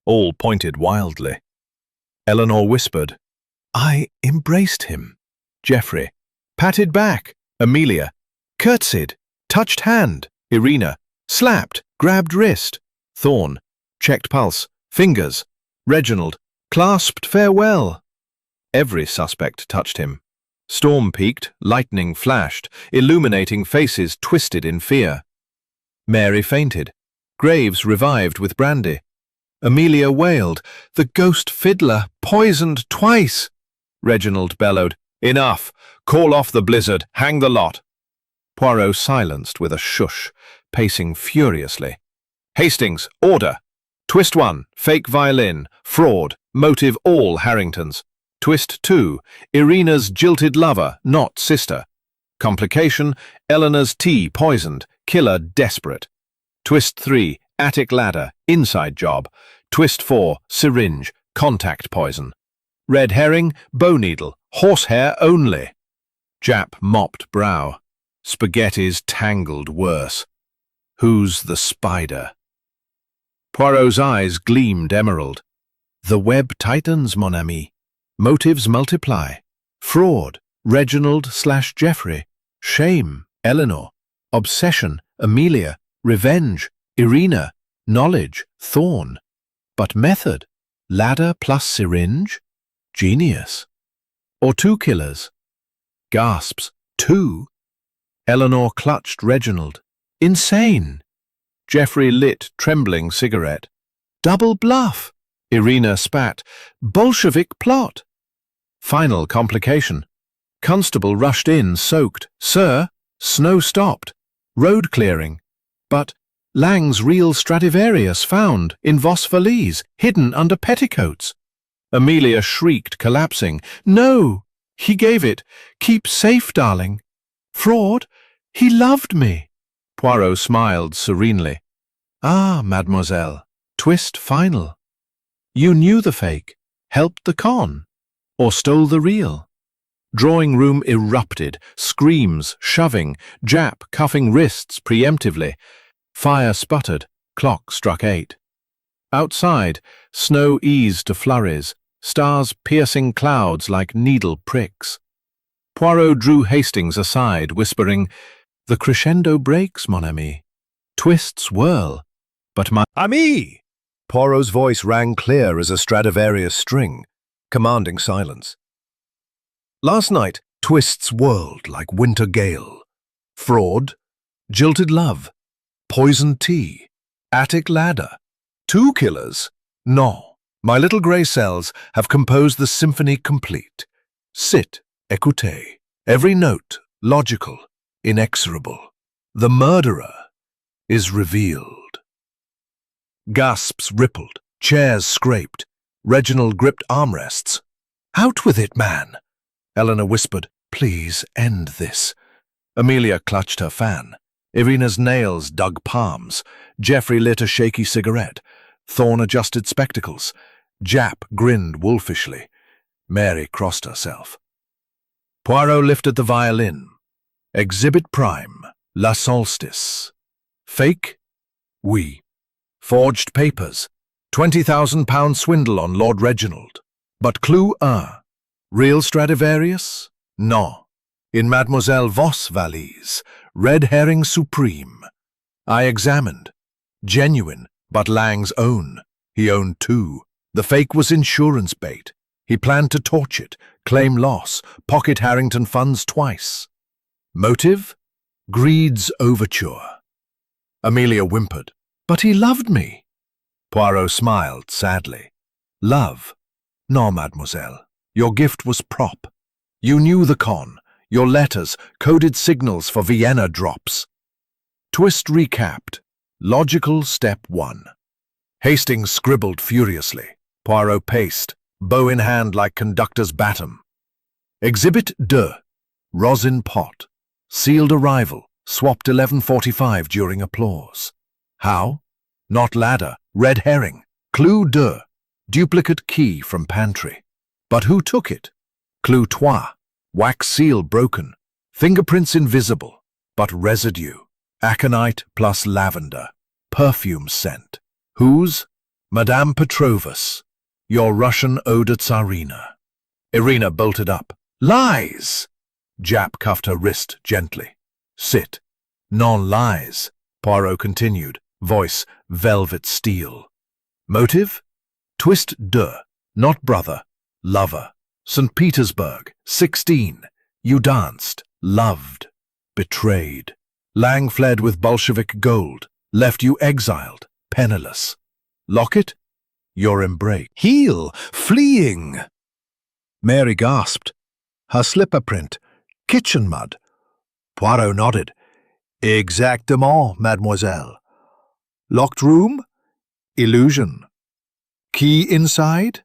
All pointed wildly. Eleanor whispered, I embraced him. Geoffrey patted back. Amelia curtsied, touched hand. Irina slapped, grabbed wrist. Thorne checked pulse, fingers. Reginald clasped farewell. Every suspect touched him. Storm peaked, lightning flashed, illuminating faces twisted in fear. Mary fainted. Graves revived with brandy. Amelia wailed, the ghost fiddler, poisoned twice. Reginald bellowed, enough, call off the blizzard, hang the lot. Poirot silenced with a shush, pacing furiously. Hastings, order. Twist 1, fake violin, fraud, motive all Harringtons. Twist 2, Irina's jilted lover, not sister. Complication, Eleanor's tea poisoned, killer desperate. Twist 3, attic ladder, inside job. Twist 4, syringe, contact poison. Red herring, bow needle, horsehair only. Jap mopped brow. Spaghetti's tangled worse. Who's the spider? Poirot's eyes gleamed emerald. The web tightens, mon ami. Motives multiply. Fraud, Reginald/Geoffrey. Shame, Eleanor. Obsession, Amelia. Revenge, Irina. Knowledge, Thorne. But method, ladder plus syringe? Genius. Or 2 killers? Gasps, 2? Eleanor clutched Reginald. Insane. Geoffrey lit trembling cigarette. Double bluff. Irina spat. Bolshevik plot. Final complication. Constable rushed in, soaked. Sir, snow stopped. Road clearing. But Lang's real Stradivarius found in Vos valise, hidden under petticoats. Amelia shrieked, collapsing. No, he gave it. Keep safe, darling. Fraud? He loved me. Poirot smiled serenely. Ah, mademoiselle. Twist final. You knew the fake, helped the con, or stole the real. Drawing room erupted, screams, shoving, Jap cuffing wrists preemptively. Fire sputtered, clock struck 8. Outside, snow eased to flurries, stars piercing clouds like needle pricks. Poirot drew Hastings aside, whispering, The crescendo breaks, mon ami. Twists whirl, but my ami! Poirot's voice rang clear as a Stradivarius string, commanding silence. Last night, twists whirled like winter gale. Fraud, jilted love, poisoned tea, attic ladder. 2 killers? No. My little grey cells have composed the symphony complete. Sit, écoutez. Every note, logical, inexorable. The murderer is revealed. Gasps rippled, chairs scraped. Reginald gripped armrests. Out with it, man! Eleanor whispered, please end this. Amelia clutched her fan. Irina's nails dug palms. Geoffrey lit a shaky cigarette. Thorne adjusted spectacles. Jap grinned wolfishly. Mary crossed herself. Poirot lifted the violin. Exhibit prime, La Solstice. Fake? Oui. Forged papers. £20,000 swindle on Lord Reginald. But clue 1. Real Stradivarius? No. In Mademoiselle Voss' valise. Red herring supreme. I examined. Genuine, but Lang's own. He owned 2. The fake was insurance bait. He planned to torch it, claim loss, pocket Harrington funds twice. Motive? Greed's overture. Amelia whimpered. But he loved me. Poirot smiled sadly. Love? No, mademoiselle. Your gift was prop. You knew the con. Your letters, coded signals for Vienna drops. Twist recapped. Logical step 1. Hastings scribbled furiously. Poirot paced, bow in hand like conductor's baton. Exhibit 2. Rosin pot. Sealed arrival. Swapped 11:45 during applause. How? Not ladder. Red herring. Clue 2. Duplicate key from pantry. But who took it? Clue 3. Wax seal broken. Fingerprints invisible. But residue. Aconite plus lavender. Perfume scent. Whose? Madame Petrovus. Your Russian eau de tsarina. Irina bolted up. Lies! Jap cuffed her wrist gently. Sit. Non-lies, Poirot continued, voice velvet steel. Motive? Twist 2. Not brother. Lover. St. Petersburg. 16. You danced. Loved. Betrayed. Lang fled with Bolshevik gold. Left you exiled. Penniless. Locket? Your embrace. Heel! Fleeing! Mary gasped. Her slipper print. Kitchen mud. Poirot nodded. Exactement, mademoiselle. Locked room? Illusion. Key inside?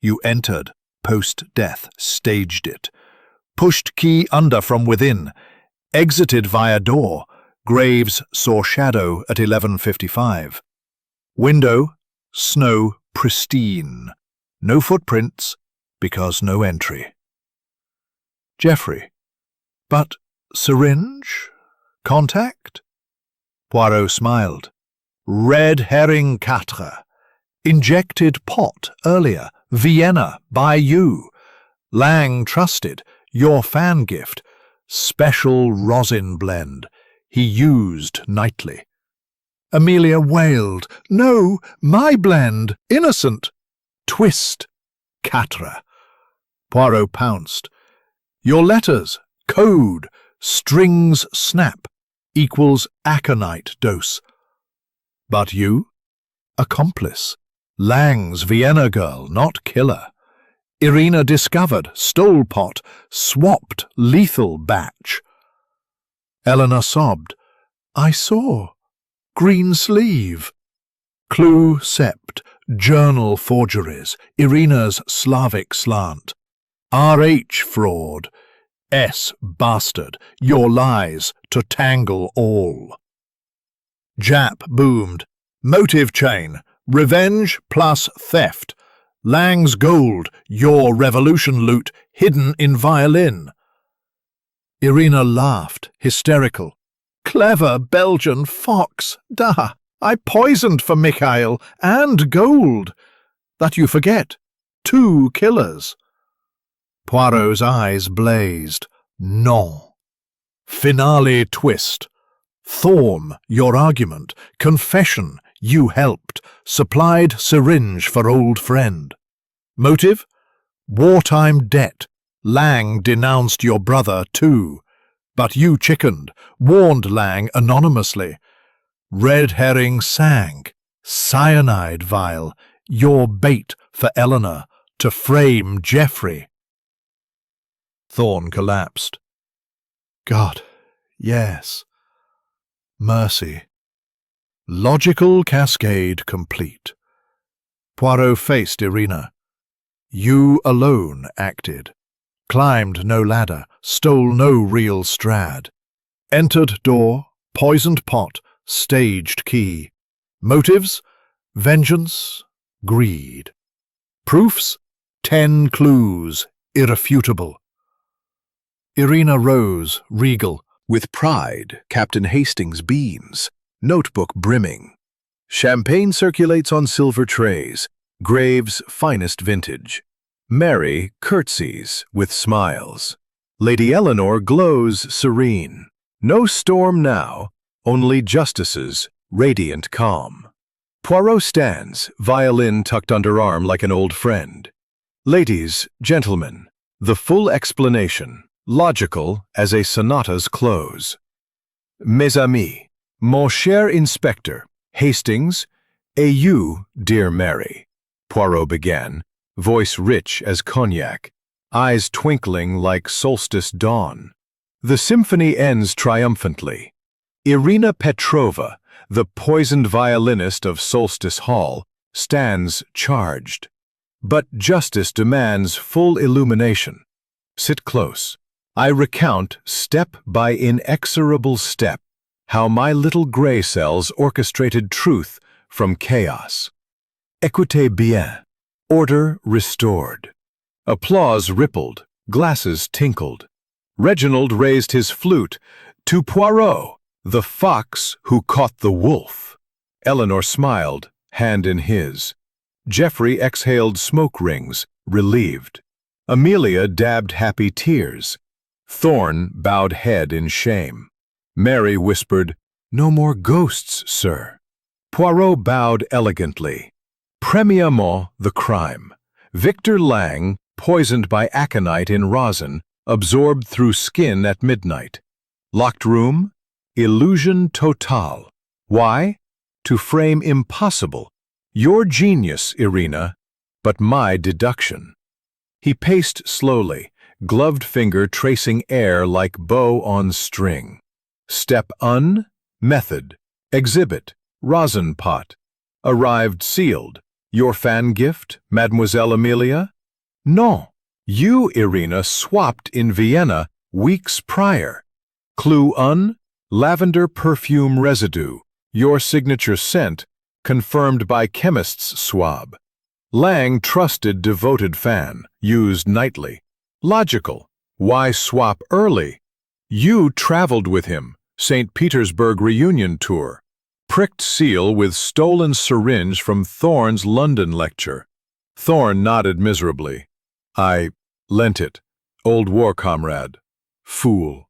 You entered, post-death, staged it. Pushed key under from within. Exited via door. Graves saw shadow at 11:55. Window, snow pristine. No footprints, because no entry. Geoffrey. But syringe? Contact? Poirot smiled. Red herring 4. Injected pot earlier. Vienna, by you. Lang trusted. Your fan gift. Special rosin blend. He used nightly. Amelia wailed. No, my blend. Innocent. Twist. 4. Poirot pounced. Your letters. Code. Strings snap. Equals aconite dose. But you? Accomplice. Lang's Vienna girl, not killer. Irina discovered, stole pot, swapped lethal batch. Eleanor sobbed. I saw. Green sleeve. Clue sept. Journal forgeries. Irina's Slavic slant. RH fraud. S bastard. Your lies to tangle all. Jap boomed. Motive chain. Revenge plus theft. Lang's gold. Your revolution loot hidden in violin. Irina laughed, hysterical. Clever Belgian fox. Da! I poisoned for Mikhail and gold. That you forget. 2 killers. Poirot's eyes blazed. Non. Finale twist. Thorn, your argument. Confession, you helped. Supplied syringe for old friend. Motive? Wartime debt. Lang denounced your brother too. But you chickened, warned Lang anonymously. Red herring sang. Cyanide vial. Your bait for Eleanor to frame Geoffrey. Thorn collapsed. God, yes. Mercy. Logical cascade complete. Poirot faced Irina. You alone acted. Climbed no ladder, stole no real strad. Entered door, poisoned pot, staged key. Motives? Vengeance, greed. Proofs? 10 clues, irrefutable. Irina rose, regal. With pride, Captain Hastings beams, notebook brimming. Champagne circulates on silver trays, Graves' finest vintage. Mary curtsies with smiles. Lady Eleanor glows serene. No storm now, only justices, radiant calm. Poirot stands, violin tucked under arm like an old friend. Ladies, gentlemen, the full explanation, logical as a sonata's close. Mes amis, mon cher inspector, Hastings, et you, dear Mary, Poirot began, voice rich as cognac, eyes twinkling like solstice dawn. The symphony ends triumphantly. Irina Petrova, the poisoned violinist of Solstice Hall, stands charged. But justice demands full illumination. Sit close. I recount, step by inexorable step, how my little gray cells orchestrated truth from chaos. Écoutez bien. Order restored. Applause rippled, glasses tinkled. Reginald raised his flute to Poirot, the fox who caught the wolf. Eleanor smiled, hand in his. Geoffrey exhaled smoke rings, relieved. Amelia dabbed happy tears. Thorn bowed head in shame. Mary whispered, "No more ghosts, sir." Poirot bowed elegantly. Premièrement, the crime. Victor Lang, poisoned by aconite in rosin, absorbed through skin at midnight. Locked room? Illusion totale. Why? To frame impossible. Your genius, Irina, but my deduction. He paced slowly, gloved finger tracing air like bow on string. Step un, method. Exhibit, rosin pot. Arrived sealed. Your fan gift, Mademoiselle Amelia? No. You, Irina, swapped in Vienna weeks prior. Clue un, lavender perfume residue. Your signature scent, confirmed by chemist's swab. Lang trusted devoted fan, used nightly. Logical. Why swap early? You traveled with him, St. Petersburg reunion tour. Pricked seal with stolen syringe from Thorne's London lecture. Thorne nodded miserably. I lent it. Old war comrade. Fool.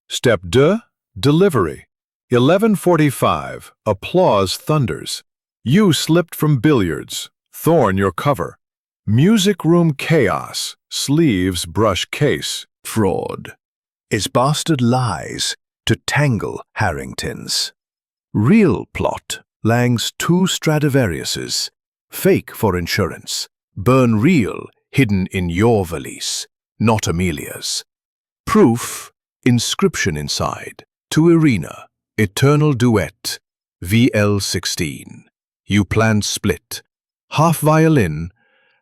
Step 2. Delivery. 11:45. Applause thunders. You slipped from billiards. Thorne your cover. Music room chaos. Sleeves brush case. Fraud. Is bastard lies to tangle Harringtons. Real plot. Lang's 2 Stradivariuses. Fake for insurance. Burn real hidden in your valise, not Amelia's. Proof. Inscription inside. To Irina. Eternal duet. VL16. You planned split. Half violin,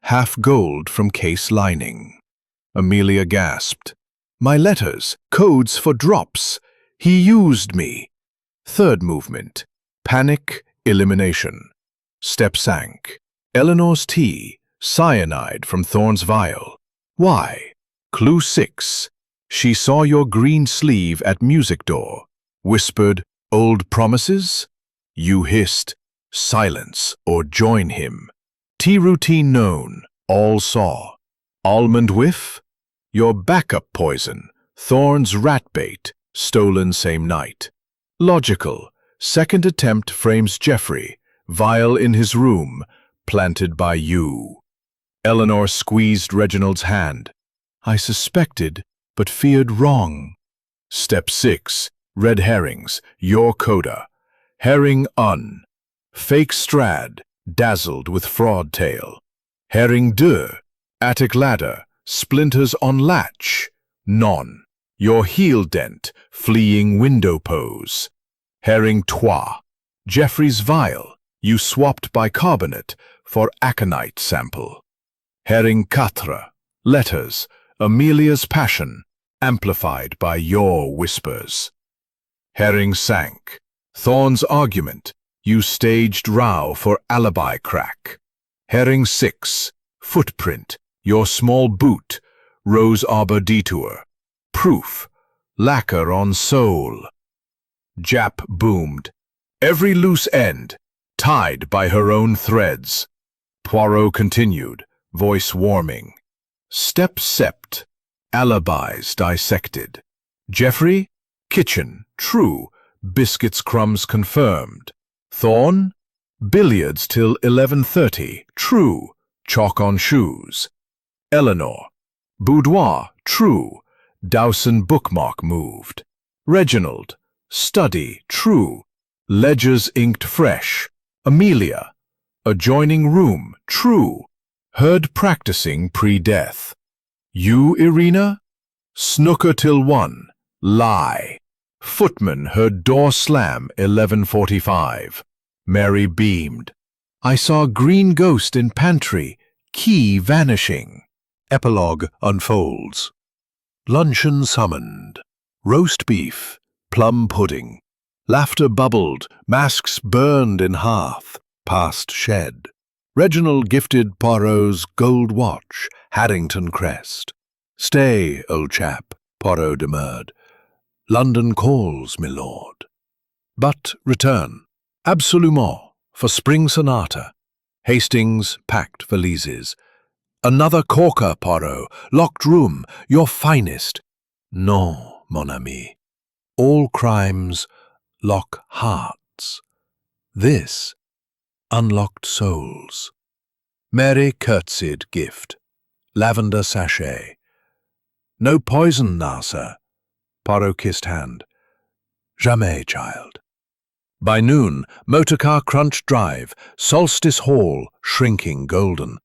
half gold from case lining. Amelia gasped. My letters, codes for drops. He used me. Third movement. Panic, elimination. Step sank. Eleanor's tea, cyanide from Thorne's vial. Why? Clue 6. She saw your green sleeve at music door. Whispered, old promises? You hissed, silence or join him. Tea routine known, all saw. Almond whiff? Your backup poison, Thorne's rat bait, stolen same night. Logical, second attempt frames Geoffrey, vial in his room, planted by you. Eleanor squeezed Reginald's hand. I suspected, but feared wrong. Step 6. Red herrings, your coda. Herring un. Fake strad, dazzled with fraud tail. Herring 2. Attic ladder, splinters on latch. Non. Your heel dent, fleeing window pose. Herring trois. Jeffrey's vial, you swapped bicarbonate for aconite sample. Herring quatre. Letters, Amelia's passion, amplified by your whispers. Herring cinq. Thorn's argument, you staged row for alibi crack. Herring six. Footprint, your small boot, rose arbor detour. Proof, lacquer on sole. Jap boomed. Every loose end, tied by her own threads. Poirot continued, voice warming. Step sept, alibis dissected. Jeffrey, kitchen, true, biscuits crumbs confirmed. Thorn, billiards till 11:30, true, chalk on shoes. Eleanor, boudoir, true, Dowson bookmark moved. Reginald, study, true, ledgers inked fresh. Amelia, adjoining room, true, heard practicing pre-death. You, Irina? Snooker till 1, lie. Footman heard door slam 11:45. Mary beamed. I saw green ghost in pantry, key vanishing. Epilogue unfolds. Luncheon summoned. Roast beef, plum pudding. Laughter bubbled, masks burned in hearth, past shed. Reginald gifted Poirot's gold watch, Haddington crest. Stay, old chap, Poirot demurred. London calls, my lord. But return, absolument, for spring sonata. Hastings packed valises. Another corker, Poirot, locked room, your finest. Non, mon ami. All crimes lock hearts. This unlocked souls. Mary curtsied gift. Lavender sachet. No poison now, sir. Poirot kissed hand. Jamais, child. By noon, motorcar crunched drive, Solstice Hall shrinking golden.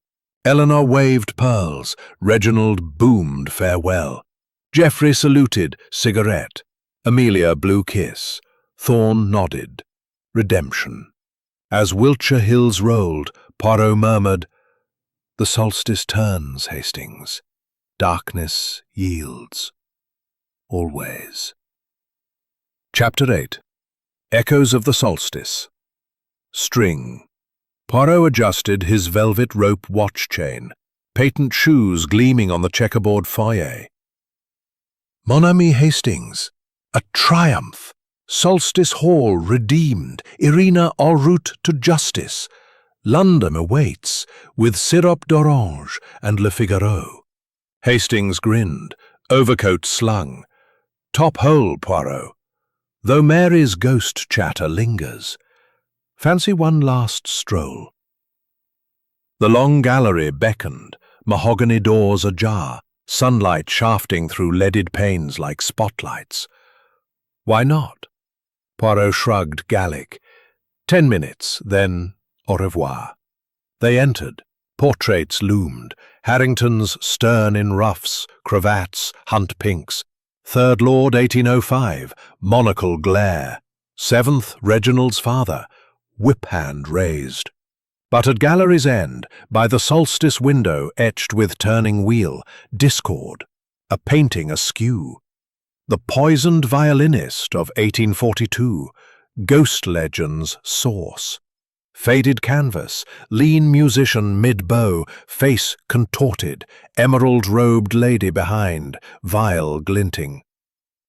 Eleanor waved pearls, Reginald boomed farewell. Geoffrey saluted, cigarette. Amelia blew kiss. Thorn nodded. Redemption. As Wiltshire hills rolled, Poirot murmured, The solstice turns, Hastings. Darkness yields. Always. Chapter 8. Echoes of the Solstice. String. Poirot adjusted his velvet rope watch chain, patent shoes gleaming on the checkerboard foyer. Mon ami Hastings, a triumph. Solstice Hall redeemed, Irina en route to justice. London awaits, with sirop d'orange and Le Figaro. Hastings grinned, overcoat slung. Top hole, Poirot. Though Mary's ghost chatter lingers. Fancy one last stroll. The long gallery beckoned, mahogany doors ajar, sunlight shafting through leaded panes like spotlights. Why not? Poirot shrugged Gallic. 10 minutes, then au revoir. They entered. Portraits loomed. Harrington's stern in ruffs, cravats, hunt pinks. Third Lord 1805, monocle glare. Seventh, Reginald's father, whip hand raised. But at gallery's end, by the solstice window etched with turning wheel, discord, a painting askew. The poisoned violinist of 1842, ghost legend's source. Faded canvas, lean musician mid-bow, face contorted, emerald-robed lady behind, vial glinting.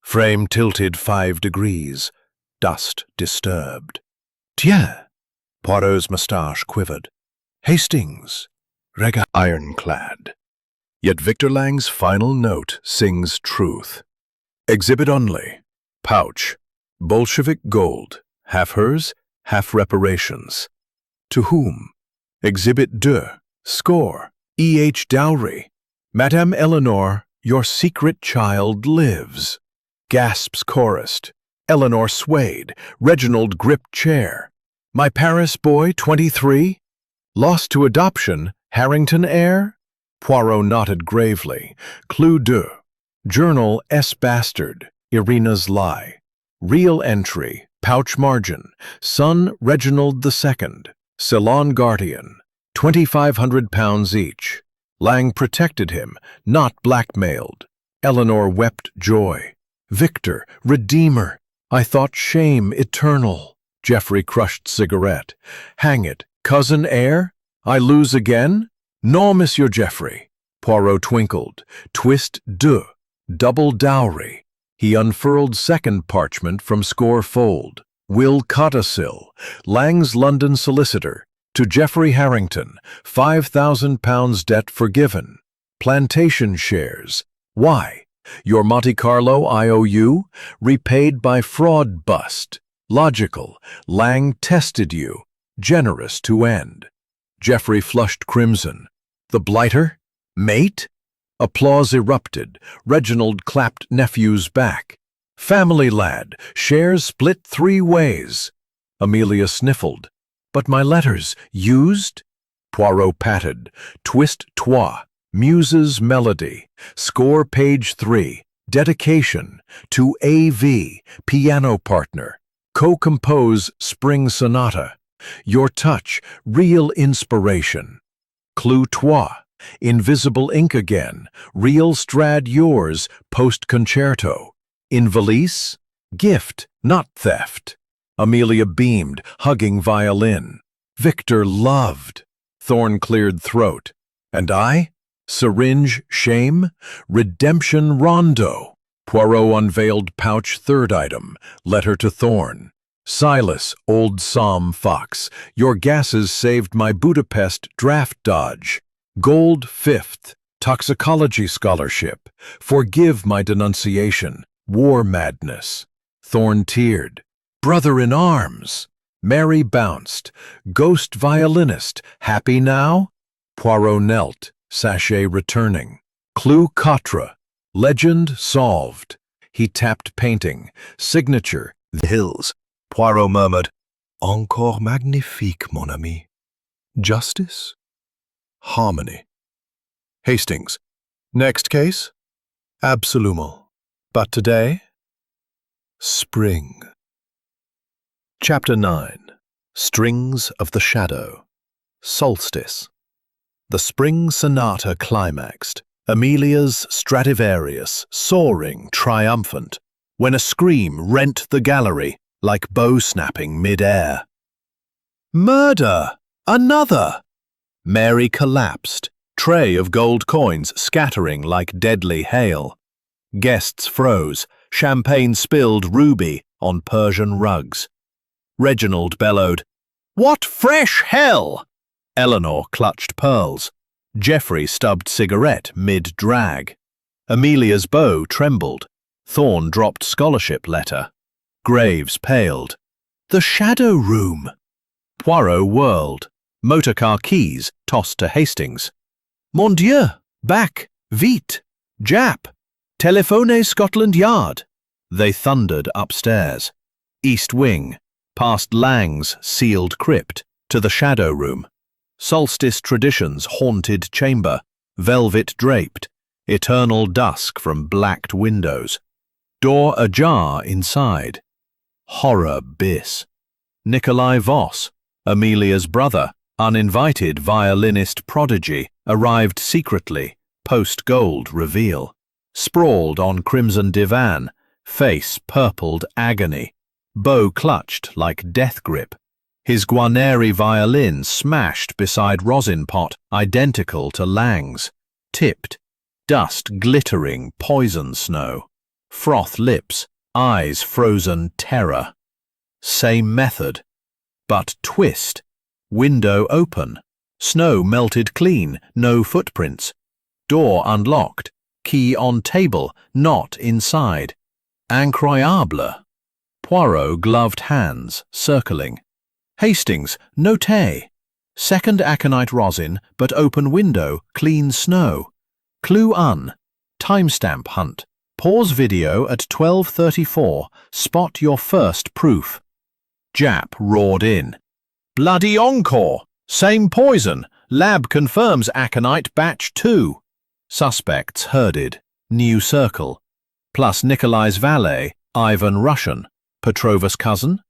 Frame tilted 5 degrees, dust disturbed. Tiens! Poirot's moustache quivered. Hastings, rega ironclad. Yet Victor Lang's final note sings truth. Exhibit only. Pouch. Bolshevik gold. Half hers, half reparations. To whom? Exhibit 2. Score. E.H. Dowry. Madame Eleanor, your secret child lives. Gasps chorused. Eleanor swayed. Reginald gripped chair. My Paris boy, 23? Lost to adoption, Harrington heir? Poirot nodded gravely. Clue 2. Journal S. Bastard, Irina's Lie. Real entry, pouch margin, son Reginald II, Ceylon guardian, £2,500 each. Lang protected him, not blackmailed. Eleanor wept joy. Victor, redeemer. I thought shame eternal. Geoffrey crushed cigarette. Hang it, cousin heir? I lose again? No, Monsieur Geoffrey. Poirot twinkled. Twist deux. Double dowry. He unfurled second parchment from score fold. Will Codicil, Lang's London solicitor, to Geoffrey Harrington, £5,000 debt forgiven. Plantation shares. Why? Your Monte Carlo IOU, repaid by fraud bust. Logical. Lang tested you. Generous to end. Geoffrey flushed crimson. The blighter? Mate? Applause erupted. Reginald clapped nephew's back. Family lad, shares split 3 ways. Amelia sniffled. But my letters, used? Poirot patted. Twist trois. Muse's melody. Score page 3. Dedication. To A.V. Piano partner. Co-compose Spring Sonata. Your touch. Real inspiration. Clue trois. Invisible ink again. Real Strad yours. Post-concerto. Invalise? Gift, not theft. Amelia beamed, hugging violin. Victor loved. Thorn cleared throat. And I? Syringe shame? Redemption rondo. Poirot unveiled pouch third item. Letter to Thorn. Silas, old Psalm fox. Your gases saved my Budapest draft dodge. Gold fifth. Toxicology scholarship. Forgive my denunciation. War madness. Thorn teared. Brother in arms. Mary bounced. Ghost violinist. Happy now? Poirot knelt. Sachet returning. Clue quatre. Legend solved. He tapped painting. Signature. The hills. Poirot murmured. Encore magnifique, mon ami. Justice? Harmony. Hastings. Next case? Absolument. But today? Spring. Chapter 9. Strings of the Shadow. Solstice. The spring sonata climaxed, Amelia's Stradivarius soaring triumphant, when a scream rent the gallery like bow snapping mid-air. Murder! Another! Mary collapsed, tray of gold coins scattering like deadly hail. Guests froze, champagne spilled ruby on Persian rugs. Reginald bellowed, "What fresh hell?" Eleanor clutched pearls. Geoffrey stubbed cigarette mid-drag. Amelia's bow trembled. Thorn dropped scholarship letter. Graves paled. The shadow room. Poirot whirled. Motorcar keys tossed to Hastings. Mon Dieu! Back! Vite! Jap! Telephone Scotland Yard! They thundered upstairs. East wing, past Lang's sealed crypt, to the shadow room. Solstice traditions haunted chamber, velvet draped, eternal dusk from blacked windows. Door ajar inside. Horror bis. Nikolai Voss, Amelia's brother, uninvited violinist prodigy, arrived secretly, post-gold reveal. Sprawled on crimson divan, face purpled agony, bow clutched like death grip. His Guarneri violin smashed beside rosin pot, identical to Lang's. Tipped, dust glittering poison snow. Froth lips, eyes frozen terror. Same method, but twist. Window open. Snow melted clean, no footprints. Door unlocked. Key on table, not inside. Incroyable. Poirot gloved hands, circling. Hastings, note. Second aconite rosin, but open window, clean snow. Clue un. Timestamp hunt. Pause video at 12:34. Spot your first proof. Jap roared in. Bloody encore! Same poison. Lab confirms aconite batch 2. Suspects herded. new circle, plus Nikolai's valet, Ivan Russian, Petrova's cousin.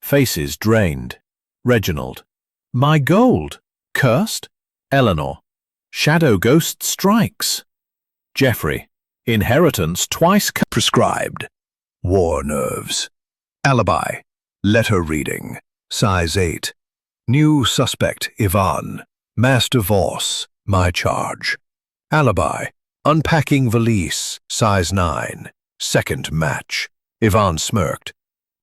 Faces drained. Reginald. My gold. Cursed. Eleanor. Shadow ghost strikes. Geoffrey. Inheritance twice Prescribed. War nerves. Alibi. Letter reading. Size 8. New suspect, Ivan. Mass divorce. My charge. Alibi. Unpacking valise. Size 9. Second match. Ivan smirked.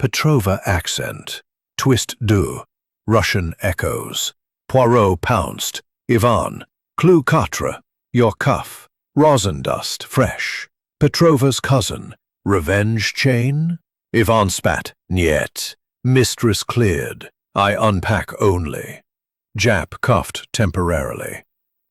Petrova accent. Twist deux. Russian echoes. Poirot pounced. Ivan. Clue quatre. Your cuff. Rosin dust. Fresh. Petrova's cousin. Revenge chain? Ivan spat. Niet. Mistress cleared. I unpack only. Jap cuffed temporarily.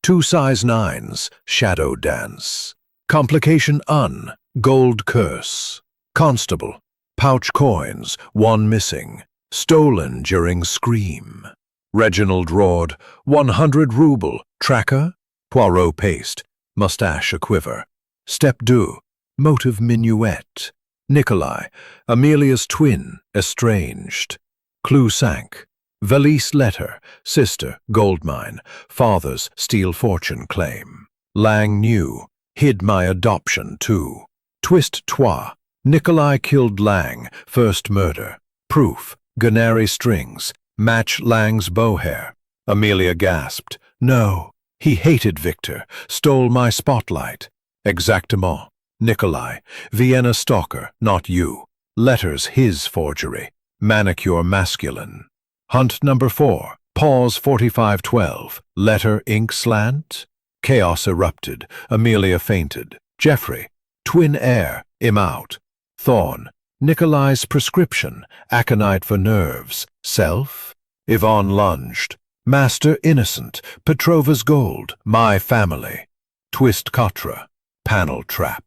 2 size 9s. Shadow dance. Complication un. Gold curse. Constable. Pouch coins. 1 missing. Stolen during scream. Reginald roared. 100 ruble. Tracker? Poirot paced. Mustache a quiver. Step deux. Motive minuet. Nikolai. Amelia's twin. Estranged. Clue sank. Valise letter. Sister. Gold mine. Father's steel fortune claim. Lang knew. Hid my adoption too. Twist trois. Nikolai killed Lang. First murder. Proof. Ganari strings. Match Lang's bow hair. Amelia gasped. No. He hated Victor. Stole my spotlight. Exactement. Nikolai. Vienna stalker, not you. Letters his forgery. Manicure masculine. Hunt number 4. Pause 4512. Letter ink slant. Chaos erupted. Amelia fainted. Geoffrey. Twin air. Im out. Thorn. Nikolai's prescription. Aconite for nerves. Self. Yvonne lunged. Master innocent. Petrova's gold. My family. Twist quatre. Panel trap.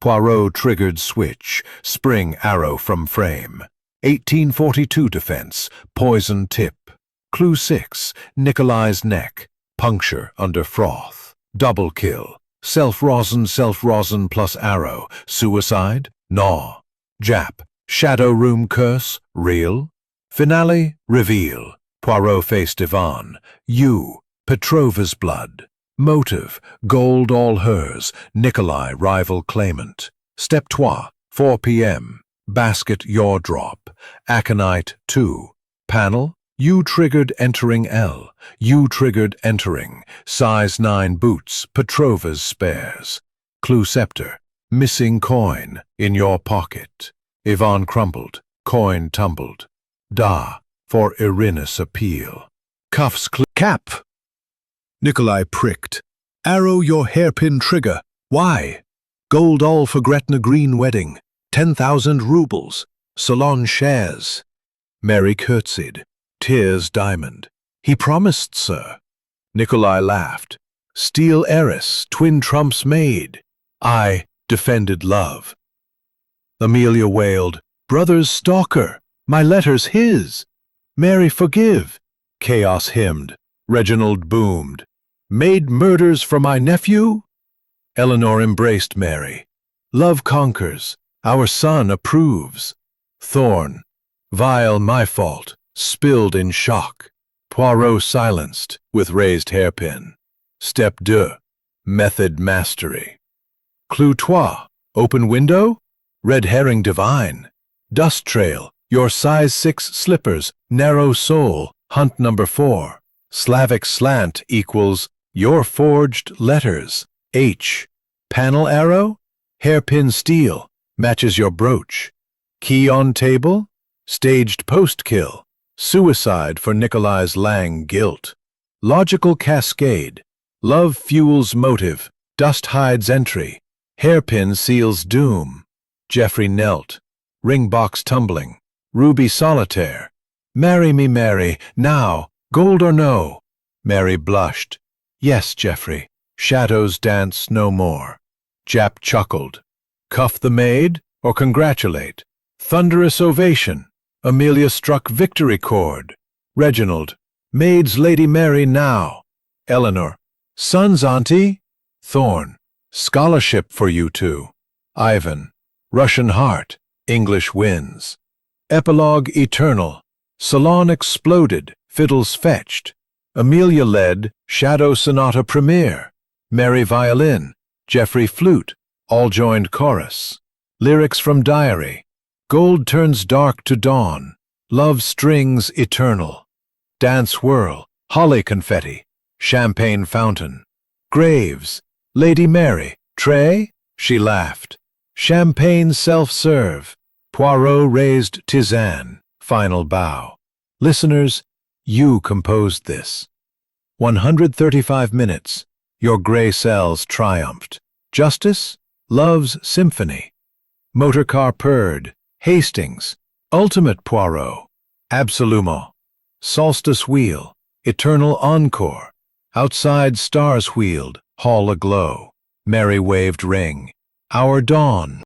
Poirot triggered switch. Spring arrow from frame. 1842 defense. Poison tip. Clue 6. Nikolai's neck. Puncture under froth. Double kill. Self-rosin plus arrow. Suicide? Gnaw. Jap. Shadow room curse? Real? Finale? Reveal. Poirot faced Ivan. You. Petrova's blood. Motive. Gold all hers. Nikolai rival claimant. Step trois. 4 p.m. Basket your drop. Aconite 2. Panel. You triggered entering L. You triggered entering. Size 9 boots. Petrova's spares. Clue scepter. Missing coin. In your pocket. Ivan crumpled. Coin tumbled. Da. For Irena's appeal. Cuffs cap. Nikolai pricked. Arrow your hairpin trigger. Why? Gold all for Gretna Green wedding. 10,000 rubles. Salon shares. Mary curtsied. Tears diamond. He promised, sir. Nikolai laughed. Steel heiress, twin trumps made. I defended love. Amelia wailed. Brother's stalker. My letter's his. Mary forgive. Chaos hymned. Reginald boomed. Made murders for my nephew? Eleanor embraced Mary. Love conquers. Our son approves. Thorn. Vile my fault. Spilled in shock. Poirot silenced with raised hairpin. Step deux. Method mastery. Clue trois. Open window? Red herring divine. Dust trail. Your size 6 slippers. Narrow sole. Hunt number 4. Slavic slant equals your forged letters. H. Panel arrow? Hairpin steel. Matches your brooch. Key on table? Staged post-kill. Suicide for Nikolai's Lang guilt. Logical cascade. Love fuels motive. Dust hides entry. Hairpin seals doom. Geoffrey knelt. Ring box tumbling. Ruby solitaire. Marry me, Mary, now. Gold or no? Mary blushed. Yes, Geoffrey. Shadows dance no more. Jap chuckled. Cuff the maid or congratulate? Thunderous ovation. Amelia struck victory chord. Reginald. Maid's Lady Mary now. Eleanor. Son's auntie? Thorn. Scholarship for you two. Ivan. Russian Heart. English Wins. Epilogue Eternal. Salon Exploded. Fiddles Fetched. Amelia led. Shadow Sonata Premiere. Mary Violin. Geoffrey Flute. All joined chorus. Lyrics from Diary. Gold turns dark to dawn. Love strings eternal. Dance whirl. Holly confetti. Champagne fountain. Graves. Lady Mary. Tray? She laughed. Champagne self-serve. Poirot raised tisane. Final bow. Listeners, you composed this. 135 minutes. Your gray cells triumphed. Justice? Love's symphony. Motorcar purred. Hastings. Ultimate Poirot. Absolument. Solstice wheel. Eternal encore. Outside stars wheeled. Hall aglow. Mary waved ring. Our dawn.